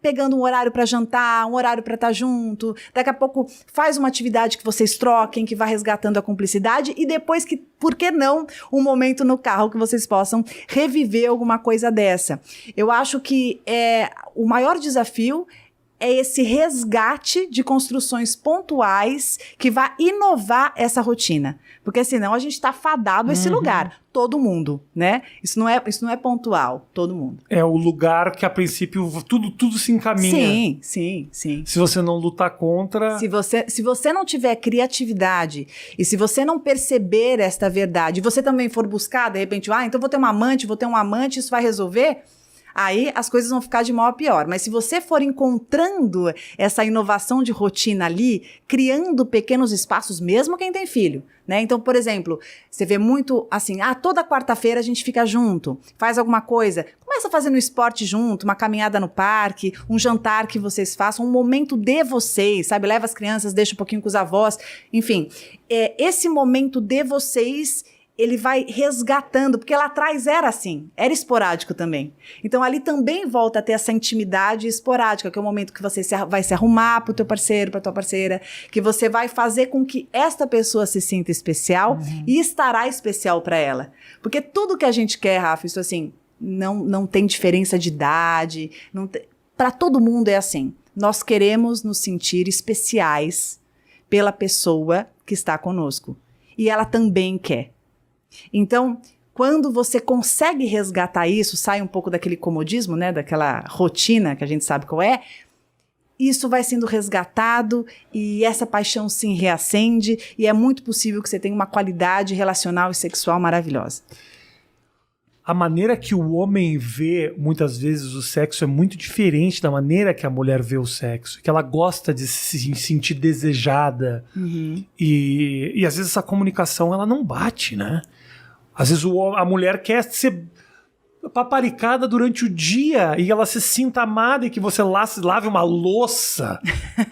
pegando um horário para jantar, um horário para estar junto, daqui a pouco faz uma atividade que vocês troquem, que vai resgatando a cumplicidade, e depois que, por que não, um momento no carro que vocês possam reviver alguma coisa dessa. Eu acho que o maior desafio é esse resgate de construções pontuais que vai inovar essa rotina. Porque senão a gente está fadado a esse lugar. Todo mundo, né? Isso não é pontual. Todo mundo. É o lugar que, a princípio, tudo se encaminha. Sim. Se você não lutar contra... Se você não tiver criatividade e se você não perceber esta verdade, e você também for buscar, de repente, então vou ter um amante, isso vai resolver... Aí as coisas vão ficar de mal a pior. Mas se você for encontrando essa inovação de rotina ali, criando pequenos espaços, mesmo quem tem filho, né? Então, por exemplo, você vê muito assim, toda quarta-feira a gente fica junto, faz alguma coisa, começa fazendo esporte junto, uma caminhada no parque, um jantar que vocês façam, um momento de vocês, sabe? Leva as crianças, deixa um pouquinho com os avós, enfim. Esse momento de vocês... ele vai resgatando, porque lá atrás era assim, era esporádico também. Então ali também volta a ter essa intimidade esporádica, que é o momento que você vai se arrumar pro teu parceiro, pra tua parceira, que você vai fazer com que esta pessoa se sinta especial e estará especial para ela. Porque tudo que a gente quer, Rafa, isso assim, não tem diferença de idade, para todo mundo é assim. Nós queremos nos sentir especiais pela pessoa que está conosco. E ela também quer. Então, quando você consegue resgatar isso, sai um pouco daquele comodismo, né, daquela rotina que a gente sabe qual é, isso vai sendo resgatado e essa paixão se reacende e é muito possível que você tenha uma qualidade relacional e sexual maravilhosa. A maneira que o homem vê, muitas vezes, o sexo é muito diferente da maneira que a mulher vê o sexo. Que ela gosta de se sentir desejada. E às vezes essa comunicação ela não bate, né? Às vezes a mulher quer ser paparicada durante o dia e ela se sinta amada e que você lave uma louça,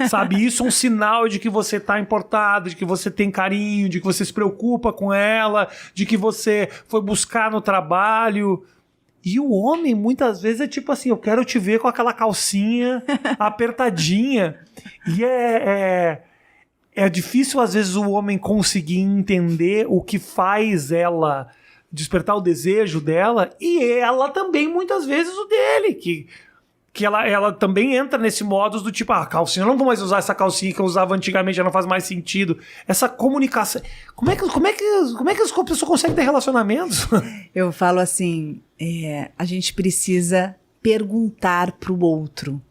sabe? Isso é um sinal de que você tá importado, de que você tem carinho, de que você se preocupa com ela, de que você foi buscar no trabalho. E o homem, muitas vezes, é tipo assim, eu quero te ver com aquela calcinha apertadinha. E é difícil, às vezes, o homem conseguir entender o que faz ela despertar o desejo dela e ela também, muitas vezes, o dele. Que ela também entra nesse modus do tipo, calcinha, eu não vou mais usar essa calcinha que eu usava antigamente, já não faz mais sentido. Essa comunicação... Como é que as pessoas conseguem ter relacionamentos? Eu falo assim, a gente precisa perguntar pro outro.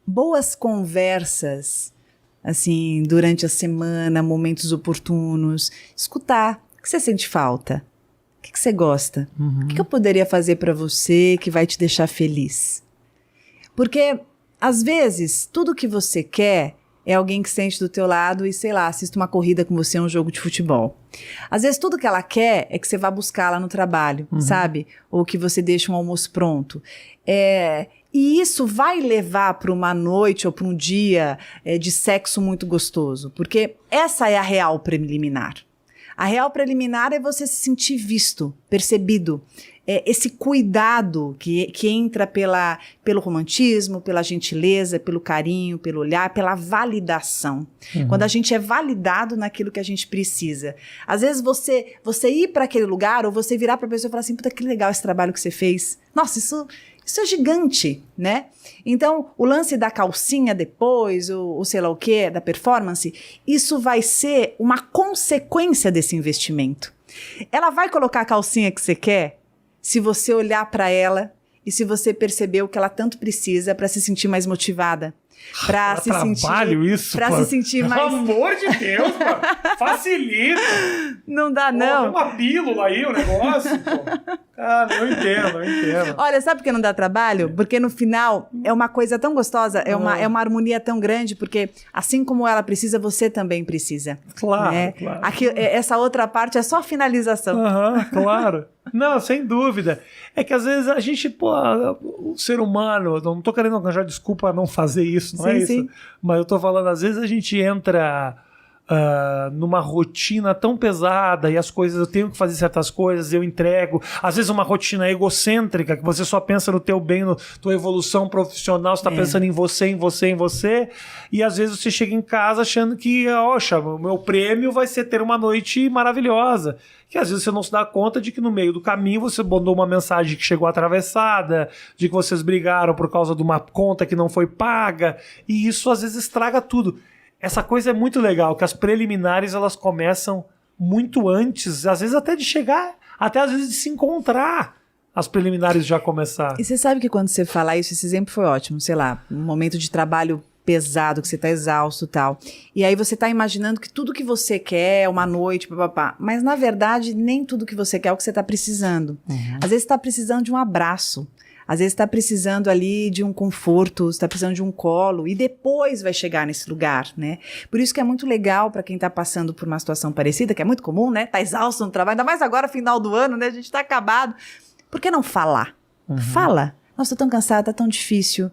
Boas conversas... assim, durante a semana, momentos oportunos, escutar. O que você sente falta? O que você gosta? O que eu poderia fazer para você que vai te deixar feliz? Porque, às vezes, tudo que você quer é alguém que sente do teu lado e, sei lá, assiste uma corrida com você, um jogo de futebol. Às vezes, tudo que ela quer é que você vá buscar lá no trabalho, sabe? Ou que você deixe um almoço pronto. E isso vai levar para uma noite ou para um dia de sexo muito gostoso, porque essa é a real preliminar. A real preliminar é você se sentir visto, percebido, esse cuidado que entra pelo romantismo, pela gentileza, pelo carinho, pelo olhar, pela validação. Quando a gente é validado naquilo que a gente precisa. Às vezes você ir para aquele lugar ou você virar para a pessoa e falar assim, puta, que legal esse trabalho que você fez. Nossa, isso é gigante, né? Então, o lance da calcinha depois, o sei lá o quê, da performance, isso vai ser uma consequência desse investimento. Ela vai colocar a calcinha que você quer se você olhar para ela e se você perceber o que ela tanto precisa para se sentir mais motivada. Pra se sentir mais... Pelo amor de Deus, mano. Facilita. Não dá, não. Tem uma pílula aí, o negócio, pô. Cara, eu entendo. Olha, sabe por que não dá trabalho? Porque no final é uma coisa tão gostosa, é uma harmonia tão grande, porque assim como ela precisa, você também precisa. Claro, né? claro. Aqui, essa outra parte é só a finalização. Claro. Não, sem dúvida. É que às vezes a gente, o ser humano, não tô querendo arranjar desculpa a não fazer isso, não é isso? Sim. Mas eu tô falando, às vezes a gente entra numa rotina tão pesada e as coisas, eu tenho que fazer certas coisas, eu entrego. Às vezes uma rotina egocêntrica, que você só pensa no teu bem, na tua evolução profissional, você tá pensando em você, e às vezes você chega em casa achando que, o meu prêmio vai ser ter uma noite maravilhosa. Que às vezes você não se dá conta de que no meio do caminho você mandou uma mensagem que chegou atravessada, de que vocês brigaram por causa de uma conta que não foi paga, e isso às vezes estraga tudo. Essa coisa é muito legal, que as preliminares elas começam muito antes, às vezes até de chegar, até às vezes de se encontrar, as preliminares já começaram. E você sabe que quando você fala isso, esse exemplo foi ótimo, sei lá, um momento de trabalho pesado, que você tá exausto e tal. E aí você tá imaginando que tudo que você quer é uma noite, papapá. Mas na verdade, nem tudo que você quer é o que você tá precisando. Às vezes você tá precisando de um abraço. Às vezes está precisando ali de um conforto, está precisando de um colo, e depois vai chegar nesse lugar, né? Por isso que é muito legal para quem está passando por uma situação parecida, que é muito comum, né? Tá exausto no trabalho, ainda mais agora, final do ano, né? A gente tá acabado. Por que não falar? Fala. Nossa, tô tão cansada, tá tão difícil.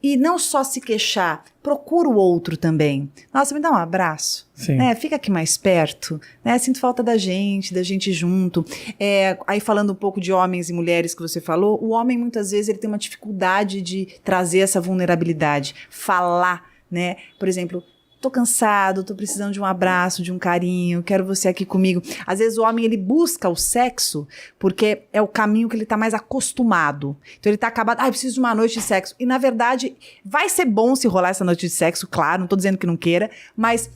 E não só se queixar, procura o outro também. Nossa, me dá um abraço. Sim. Fica aqui mais perto. Né? Sinto falta da gente junto. Aí falando um pouco de homens e mulheres que você falou, o homem muitas vezes ele tem uma dificuldade de trazer essa vulnerabilidade. Falar, né? Por exemplo... Tô cansado, tô precisando de um abraço, de um carinho, quero você aqui comigo. Às vezes o homem, ele busca o sexo porque é o caminho que ele tá mais acostumado. Então ele tá acabado, eu preciso de uma noite de sexo. E na verdade, vai ser bom se rolar essa noite de sexo, claro, não tô dizendo que não queira, mas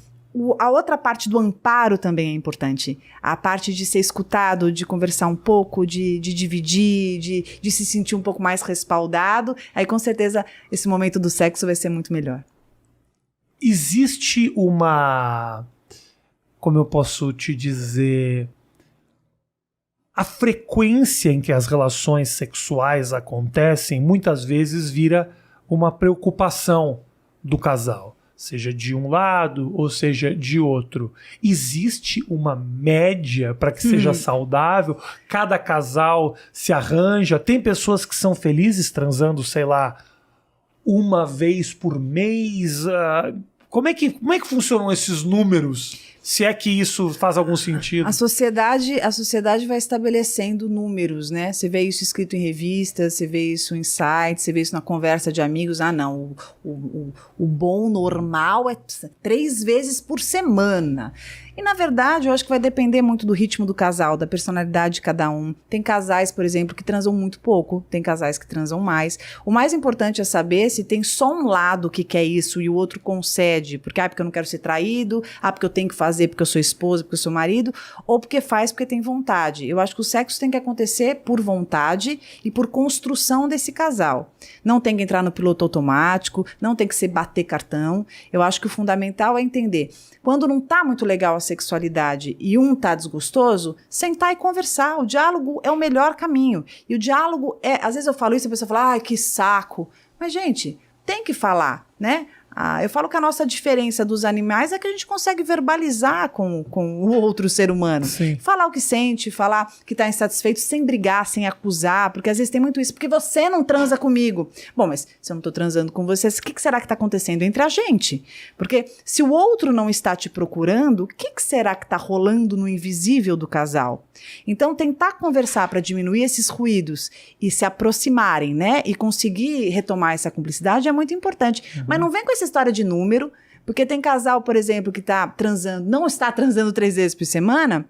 a outra parte do amparo também é importante. A parte de ser escutado, de conversar um pouco, de dividir, de se sentir um pouco mais respaldado. Aí com certeza esse momento do sexo vai ser muito melhor. Existe como eu posso te dizer, a frequência em que as relações sexuais acontecem muitas vezes vira uma preocupação do casal, seja de um lado ou seja de outro. Existe uma média para que seja saudável? Cada casal se arranja? Tem pessoas que são felizes transando, sei lá, uma vez por mês? Como é que funcionam esses números? Se é que isso faz algum sentido. A sociedade vai estabelecendo números, né? Você vê isso escrito em revistas, você vê isso em sites, você vê isso na conversa de amigos. Não, o bom normal é 3 vezes por semana. E, na verdade, eu acho que vai depender muito do ritmo do casal, da personalidade de cada um. Tem casais, por exemplo, que transam muito pouco, tem casais que transam mais. O mais importante é saber se tem só um lado que quer isso e o outro concede, porque eu não quero ser traído, porque eu tenho que fazer porque eu sou esposa, porque eu sou marido, ou porque faz porque tem vontade. Eu acho que o sexo tem que acontecer por vontade e por construção desse casal. Não tem que entrar no piloto automático, não tem que ser bater cartão. Eu acho que o fundamental é entender. Quando não tá muito legal a sexualidade e um tá desgostoso, sentar e conversar. O diálogo é o melhor caminho. E o diálogo às vezes eu falo isso e a pessoa fala, que saco. Mas, gente, tem que falar, né? Eu falo que a nossa diferença dos animais é que a gente consegue verbalizar com o outro ser humano. Sim. Falar o que sente, falar que está insatisfeito sem brigar, sem acusar, porque às vezes tem muito isso, porque você não transa comigo. Bom, mas se eu não estou transando com você, o que será que está acontecendo entre a gente? Porque se o outro não está te procurando, o que será que está rolando no invisível do casal? Então, tentar conversar para diminuir esses ruídos e se aproximarem, né? E conseguir retomar essa cumplicidade é muito importante. Mas não vem com essa história de número, porque tem casal, por exemplo, que está transando, não está transando 3 vezes por semana,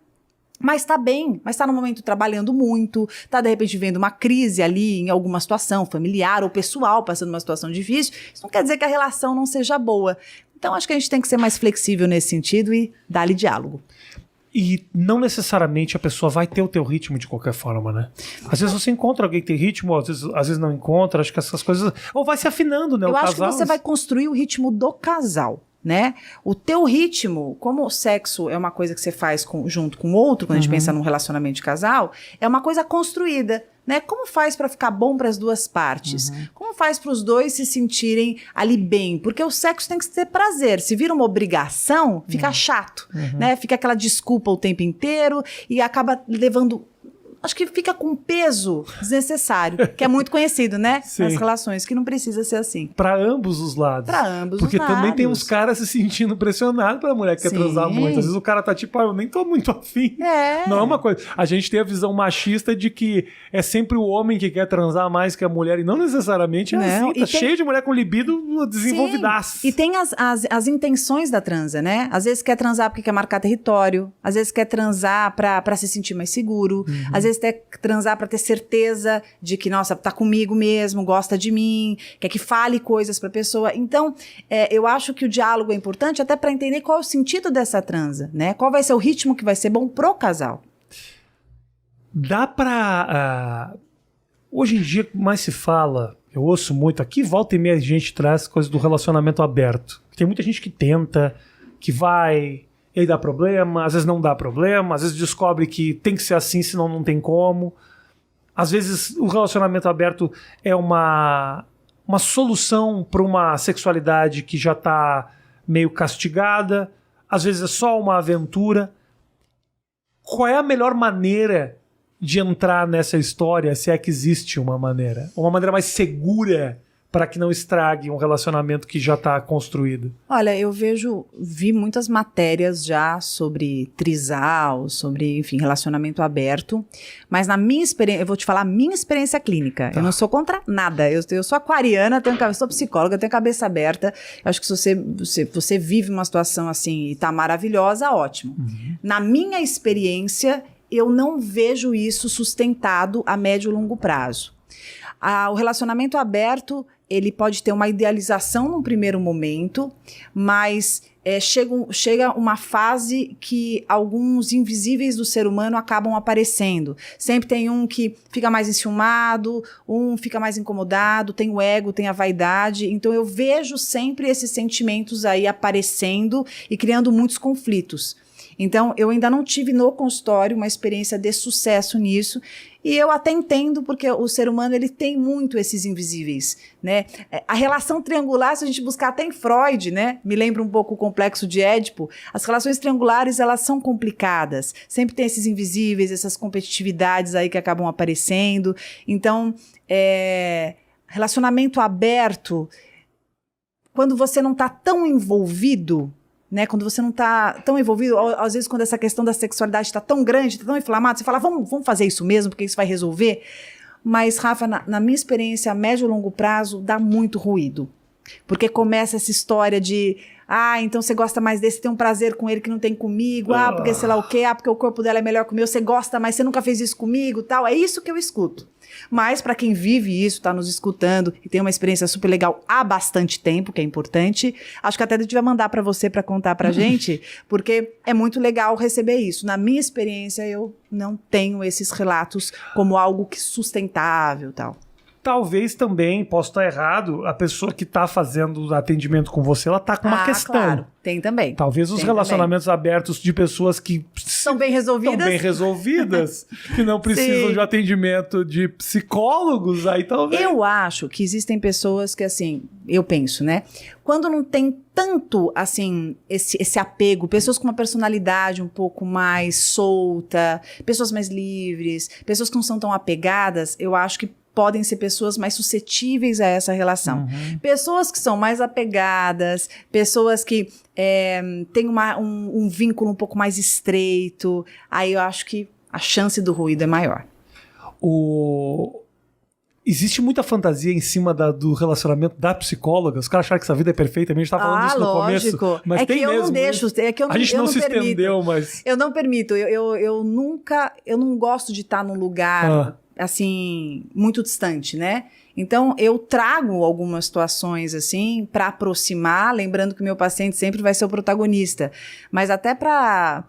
mas está bem, mas está no momento trabalhando muito, está de repente vivendo uma crise ali em alguma situação familiar ou pessoal, passando uma situação difícil. Isso não quer dizer que a relação não seja boa. Então, acho que a gente tem que ser mais flexível nesse sentido e dar-lhe diálogo. E não necessariamente a pessoa vai ter o teu ritmo de qualquer forma, né? Às vezes você encontra alguém que tem ritmo, às vezes não encontra, acho que essas coisas... Ou vai se afinando, né? Eu acho que você vai construir o ritmo do casal, né? O teu ritmo, como o sexo é uma coisa que você faz junto com o outro, quando a gente pensa num relacionamento de casal, é uma coisa construída, né? Como faz para ficar bom para as duas partes? Como faz para os dois se sentirem ali bem? Porque o sexo tem que ter prazer. Se vira uma obrigação, fica chato, né? Fica aquela desculpa o tempo inteiro e acaba levando... Acho que fica com um peso desnecessário, que é muito conhecido, né? Sim. Nas relações, que não precisa ser assim. Para ambos os lados. Para ambos Porque os lados. também tem uns caras se sentindo pressionados pela mulher que quer Sim. transar muito. Às vezes o cara tá tipo, eu nem tô muito afim. Não é uma coisa. A gente tem a visão machista de que é sempre o homem que quer transar mais que a mulher, e não necessariamente é assim. Tá cheio de mulher com libido desenvolvidaço. E tem as intenções da transa, né? Às vezes quer transar porque quer marcar território, às vezes quer transar pra se sentir mais seguro, às vezes quer transar pra ter certeza de que, nossa, tá comigo mesmo, gosta de mim, quer que fale coisas pra pessoa. Então, eu acho que o diálogo é importante até pra entender qual é o sentido dessa transa, né? Qual vai ser o ritmo que vai ser bom pro casal. Dá pra... hoje em dia, mais se fala, eu ouço muito, aqui volta e meia a gente traz coisas do relacionamento aberto. Tem muita gente que tenta, que vai... E aí dá problema, às vezes não dá problema, às vezes descobre que tem que ser assim, senão não tem como. Às vezes o relacionamento aberto é uma solução para uma sexualidade que já está meio castigada, às vezes é só uma aventura. Qual é a melhor maneira de entrar nessa história, se é que existe uma maneira? Uma maneira mais segura para que não estrague um relacionamento que já está construído? Olha, vi muitas matérias já sobre trisal, sobre, enfim, relacionamento aberto, mas na minha experiência, eu vou te falar a minha experiência clínica, eu não sou contra nada, eu sou aquariana, sou psicóloga, tenho cabeça aberta, eu acho que se você vive uma situação assim e está maravilhosa, ótimo. Na minha experiência, eu não vejo isso sustentado a médio e longo prazo. O relacionamento aberto, ele pode ter uma idealização num primeiro momento, mas chega uma fase que alguns invisíveis do ser humano acabam aparecendo. Sempre tem um que fica mais enciumado, um fica mais incomodado, tem o ego, tem a vaidade. Então eu vejo sempre esses sentimentos aí aparecendo e criando muitos conflitos. Então, eu ainda não tive no consultório uma experiência de sucesso nisso, e eu até entendo, porque o ser humano ele tem muito esses invisíveis, né? A relação triangular, se a gente buscar até em Freud, né? Me lembra um pouco o complexo de Édipo. As relações triangulares, elas são complicadas. Sempre tem esses invisíveis, essas competitividades aí que acabam aparecendo. Então, relacionamento aberto, quando você não está tão envolvido, né, quando você não está tão envolvido, às vezes quando essa questão da sexualidade está tão grande, está tão inflamada, você fala, vamos fazer isso mesmo, porque isso vai resolver. Mas, Rafa, na minha experiência, a médio e longo prazo, dá muito ruído. Porque começa essa história de, então você gosta mais desse, tem um prazer com ele que não tem comigo, porque sei lá o quê, porque o corpo dela é melhor que o meu, você gosta, mas você nunca fez isso comigo, tal. É isso que eu escuto. Mas para quem vive isso, está nos escutando e tem uma experiência super legal há bastante tempo, que é importante, acho que até a gente vai mandar para você para contar pra gente, porque é muito legal receber isso. Na minha experiência, eu não tenho esses relatos como algo que sustentável, tal. talvez também, posso estar errado, a pessoa que está fazendo o atendimento com você, ela está com uma questão. Claro, tem também. Talvez os relacionamentos abertos de pessoas que estão bem resolvidas, que não precisam de atendimento de psicólogos, aí talvez. Eu acho que existem pessoas que, assim, eu penso, né? Quando não tem tanto, assim, esse apego, pessoas com uma personalidade um pouco mais solta, pessoas mais livres, pessoas que não são tão apegadas, eu acho que podem ser pessoas mais suscetíveis a essa relação. Pessoas que são mais apegadas, pessoas que têm um vínculo um pouco mais estreito, aí eu acho que a chance do ruído é maior. Existe muita fantasia em cima do relacionamento da psicóloga. Os caras acharam que essa vida é perfeita. A gente tá falando isso no lógico. começo. Mas tem mesmo. Não deixo. A gente não se estendeu, mas... Eu não permito. Eu não gosto de estar num lugar, assim, muito distante, né? Então, eu trago algumas situações, assim, para aproximar, lembrando que o meu paciente sempre vai ser o protagonista. Mas até para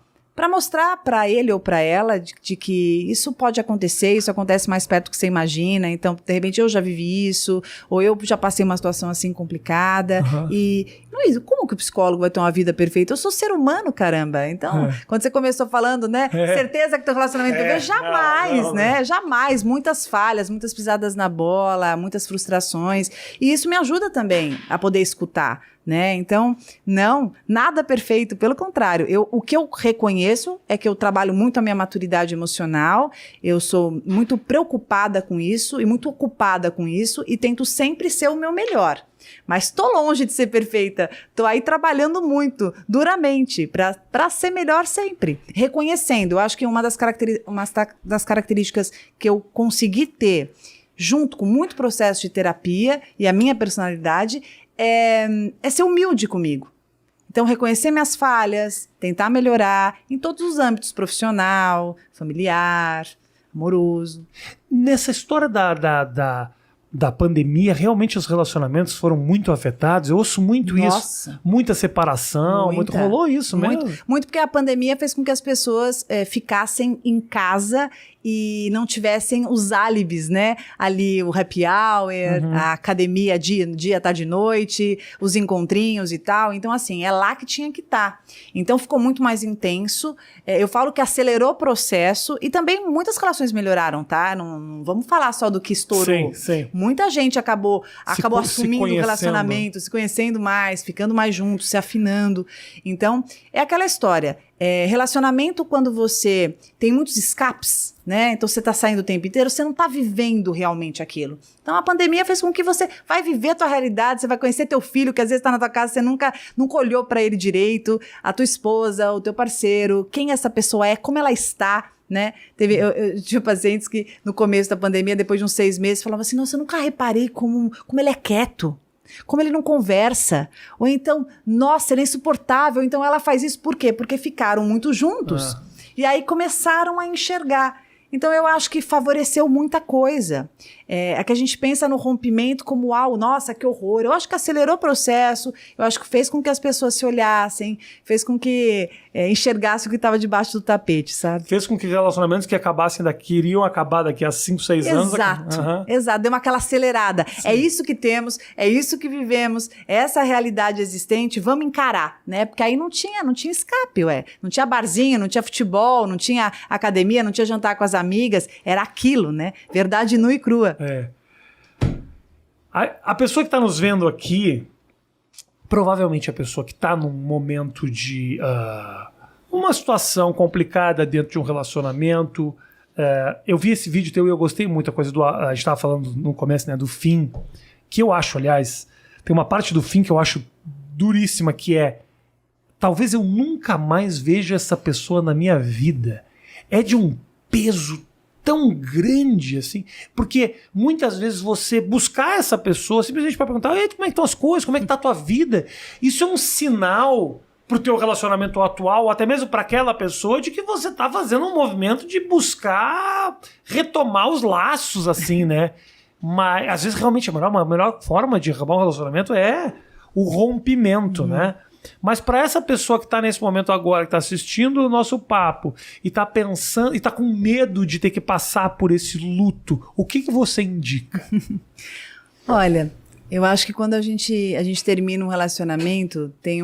mostrar para ele ou para ela de que isso pode acontecer, isso acontece mais perto do que você imagina, então, de repente, eu já vivi isso, ou eu já passei uma situação assim complicada, e, Luiz, como que o psicólogo vai ter uma vida perfeita? Eu sou ser humano, caramba, então, quando você começou falando, né, certeza que teu relacionamento é perfeito, jamais, né, jamais, muitas falhas, muitas pisadas na bola, muitas frustrações, e isso me ajuda também a poder escutar, né? Então, não, nada perfeito, pelo contrário, o que eu reconheço é que eu trabalho muito a minha maturidade emocional, eu sou muito preocupada com isso e muito ocupada com isso e tento sempre ser o meu melhor. Mas tô longe de ser perfeita, tô aí trabalhando muito, duramente, para ser melhor sempre, reconhecendo. Eu acho que uma das características que eu consegui ter, junto com muito processo de terapia e a minha personalidade, é ser humilde comigo. Então, reconhecer minhas falhas, tentar melhorar em todos os âmbitos, profissional, familiar, amoroso. Nessa história da pandemia, realmente os relacionamentos foram muito afetados. Eu ouço muito isso. Muita separação, rolou isso mesmo. Muito porque a pandemia fez com que as pessoas ficassem em casa e não tivessem os álibis, né? Ali o happy hour, a academia dia, tarde e noite, os encontrinhos e tal. Então, assim, é lá que tinha que estar. Então, ficou muito mais intenso. Eu falo que acelerou o processo e também muitas relações melhoraram, tá? Não vamos falar só do que estourou. Sim. Muita gente acabou assumindo o relacionamento, se conhecendo mais, ficando mais juntos, se afinando. Então, é aquela história. Relacionamento, quando você tem muitos escapes, né? Então você tá saindo o tempo inteiro, você não tá vivendo realmente aquilo. Então a pandemia fez com que você vai viver a tua realidade, você vai conhecer teu filho, que às vezes tá na tua casa, você nunca olhou para ele direito, a tua esposa, o teu parceiro, quem essa pessoa é, como ela está, né? Eu tinha pacientes que no começo da pandemia, depois de uns 6 meses, falavam assim, nossa, eu nunca reparei como ele é quieto. Como ele não conversa, ou então, nossa, ele é insuportável, então ela faz isso por quê? Porque ficaram muito juntos, e aí começaram a enxergar. Então eu acho que favoreceu muita coisa. É que a gente pensa no rompimento como, nossa, que horror. Eu acho que acelerou o processo, eu acho que fez com que as pessoas se olhassem, fez com que enxergassem o que estava debaixo do tapete, sabe? Fez com que relacionamentos que iriam acabar daqui a 5, 6 anos... Exato, deu aquela acelerada. Sim. É isso que temos, é isso que vivemos, essa realidade existente, vamos encarar, né? Porque aí não tinha escape, não tinha barzinho, não tinha futebol, não tinha academia, não tinha jantar com as amigas, era aquilo, né? Verdade nua e crua. A pessoa que está nos vendo aqui, provavelmente a pessoa que está num momento de uma situação complicada dentro de um relacionamento. Eu vi esse vídeo teu e eu gostei muito. A gente estava falando no começo, né, do fim, que eu acho, aliás, tem uma parte do fim que eu acho duríssima, que é: talvez eu nunca mais veja essa pessoa na minha vida. É de um peso tão grande, assim, porque muitas vezes você buscar essa pessoa simplesmente para perguntar, como é que estão as coisas, como é que está a tua vida, isso é um sinal pro teu relacionamento atual, ou até mesmo para aquela pessoa, de que você tá fazendo um movimento de buscar retomar os laços, assim, né? Mas às vezes realmente a melhor forma de acabar um relacionamento é o rompimento, né? Mas para essa pessoa que está nesse momento agora, que está assistindo o nosso papo e está pensando, e está com medo de ter que passar por esse luto, o que você indica? Olha, eu acho que quando a gente termina um relacionamento, tem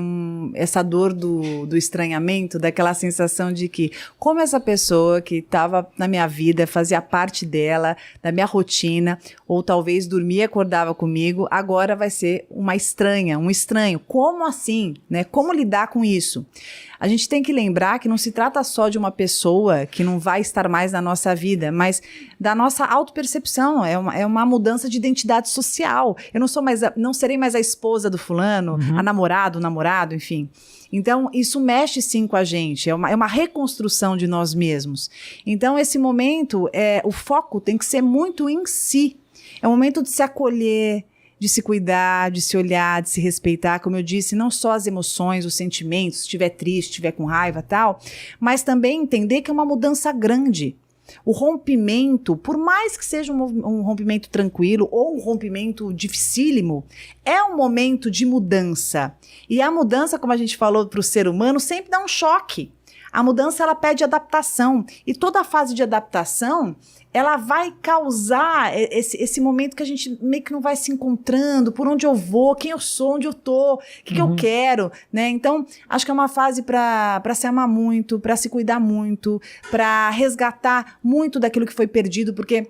essa dor do estranhamento, daquela sensação de que, como essa pessoa que estava na minha vida, fazia parte dela, da minha rotina, ou talvez dormia e acordava comigo, agora vai ser uma estranha, um estranho. Como assim? Né? Como lidar com isso? A gente tem que lembrar que não se trata só de uma pessoa que não vai estar mais na nossa vida, mas da nossa autopercepção. É uma mudança de identidade social. Eu não serei mais a esposa do fulano, a namorada, o namorado, enfim. Então, isso mexe sim com a gente, é uma reconstrução de nós mesmos. Então, esse momento, o foco tem que ser muito em si. É um momento de se acolher, de se cuidar, de se olhar, de se respeitar, como eu disse, não só as emoções, os sentimentos, se estiver triste, se estiver com raiva e tal, mas também entender que é uma mudança grande. O rompimento, por mais que seja um rompimento tranquilo ou um rompimento dificílimo, é um momento de mudança. E a mudança, como a gente falou para o ser humano, sempre dá um choque. A mudança, ela pede adaptação. E toda a fase de adaptação, ela vai causar esse momento que a gente meio que não vai se encontrando, por onde eu vou, quem eu sou, onde eu tô, o que eu quero, né? Então, acho que é uma fase para se amar muito, para se cuidar muito, para resgatar muito daquilo que foi perdido, porque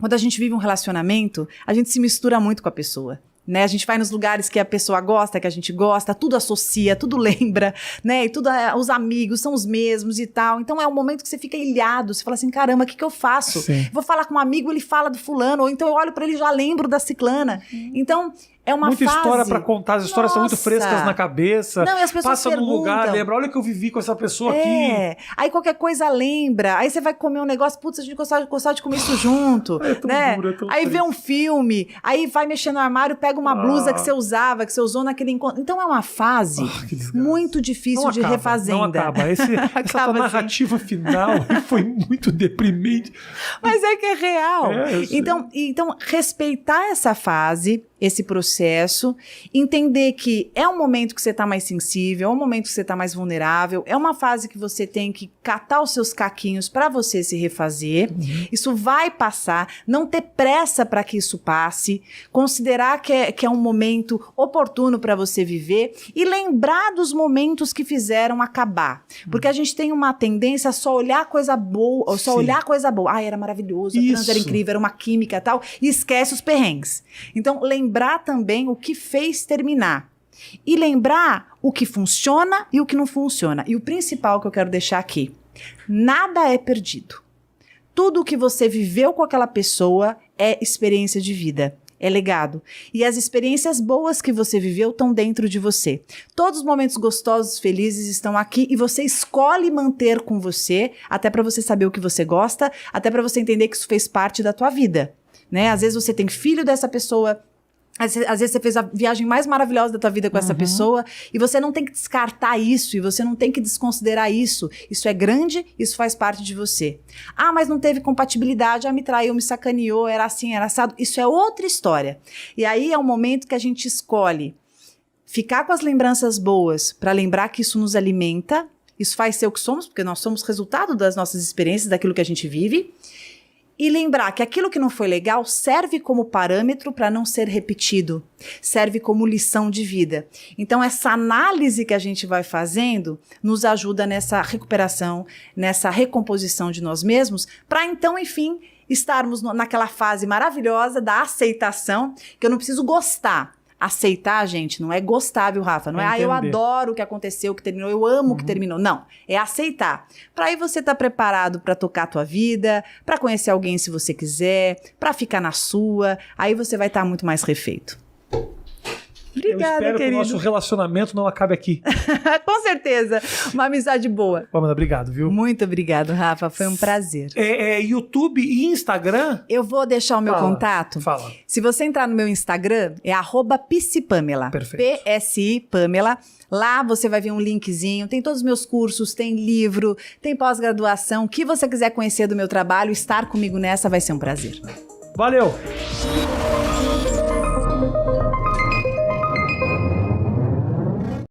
quando a gente vive um relacionamento, a gente se mistura muito com a pessoa. Né? A gente vai nos lugares que a pessoa gosta, que a gente gosta, tudo associa, tudo lembra, né? E tudo, os amigos são os mesmos e tal. Então é um momento que você fica ilhado, você fala assim, caramba, o que eu faço? Sim. Vou falar com um amigo, ele fala do fulano, ou então eu olho pra ele e já lembro da ciclana. Então é uma muita fase... história pra contar, as histórias são muito frescas na cabeça. Não, e as pessoas passa num lugar, lembra, olha o que eu vivi com essa pessoa aqui. Aí qualquer coisa lembra, aí você vai comer um negócio, putz, a gente gostava de comer isso junto, né? Aí vê um filme, aí vai mexer no armário, pega uma blusa que você usava, que você usou naquele encontro. Então é uma fase muito difícil de refazenda. Não acaba. Essa tua narrativa final foi muito deprimente. Mas é que é real. Então, respeitar essa fase, esse processo, entender que é um momento que você está mais sensível, é um momento que você está mais vulnerável, é uma fase que você tem que catar os seus caquinhos para você se refazer. Isso vai passar, não ter pressa para que isso passe, considerar que é um momento oportuno para você viver e lembrar dos momentos que fizeram acabar. Porque a gente tem uma tendência a só olhar coisa boa, ou só olhar coisa boa. Ah, era maravilhoso, a trans era incrível, era uma química e tal, e esquece os perrengues. Então, lembrar também o que fez terminar. E lembrar o que funciona e o que não funciona. E o principal que eu quero deixar aqui, nada é perdido. Tudo o que você viveu com aquela pessoa é experiência de vida. É legado. E as experiências boas que você viveu estão dentro de você. Todos os momentos gostosos, felizes estão aqui e você escolhe manter com você, até para você saber o que você gosta, até para você entender que isso fez parte da tua vida. Né? Às vezes você tem filho dessa pessoa, às vezes você fez a viagem mais maravilhosa da tua vida com essa pessoa e você não tem que descartar isso e você não tem que desconsiderar isso. Isso é grande, isso faz parte de você. Ah, mas não teve compatibilidade, me traiu, me sacaneou, era assim, era assado. Isso é outra história. E aí é um momento que a gente escolhe ficar com as lembranças boas para lembrar que isso nos alimenta, isso faz ser o que somos, porque nós somos resultado das nossas experiências, daquilo que a gente vive. E lembrar que aquilo que não foi legal serve como parâmetro para não ser repetido, serve como lição de vida. Então, essa análise que a gente vai fazendo nos ajuda nessa recuperação, nessa recomposição de nós mesmos, para então, enfim, estarmos naquela fase maravilhosa da aceitação, que eu não preciso gostar. Aceitar, gente, não é gostar, viu, Rafa? Não é, eu adoro o que aconteceu, o que terminou, eu amo o que terminou. Não, é aceitar. Para aí você estar preparado para tocar a tua vida, para conhecer alguém se você quiser, para ficar na sua, aí você vai estar muito mais refeito. Obrigada, eu espero querido. que o nosso relacionamento não acabe aqui. Com certeza. Uma amizade boa. Pamela, obrigado, viu? Muito obrigado, Rafa. Foi um prazer. YouTube e Instagram? Eu vou deixar o meu contato. Fala. Se você entrar no meu Instagram, é @psipamela. Perfeito. PSI Pamela. Lá você vai ver um linkzinho. Tem todos os meus cursos, tem livro, tem pós-graduação. O que você quiser conhecer do meu trabalho, estar comigo nessa vai ser um prazer. Valeu!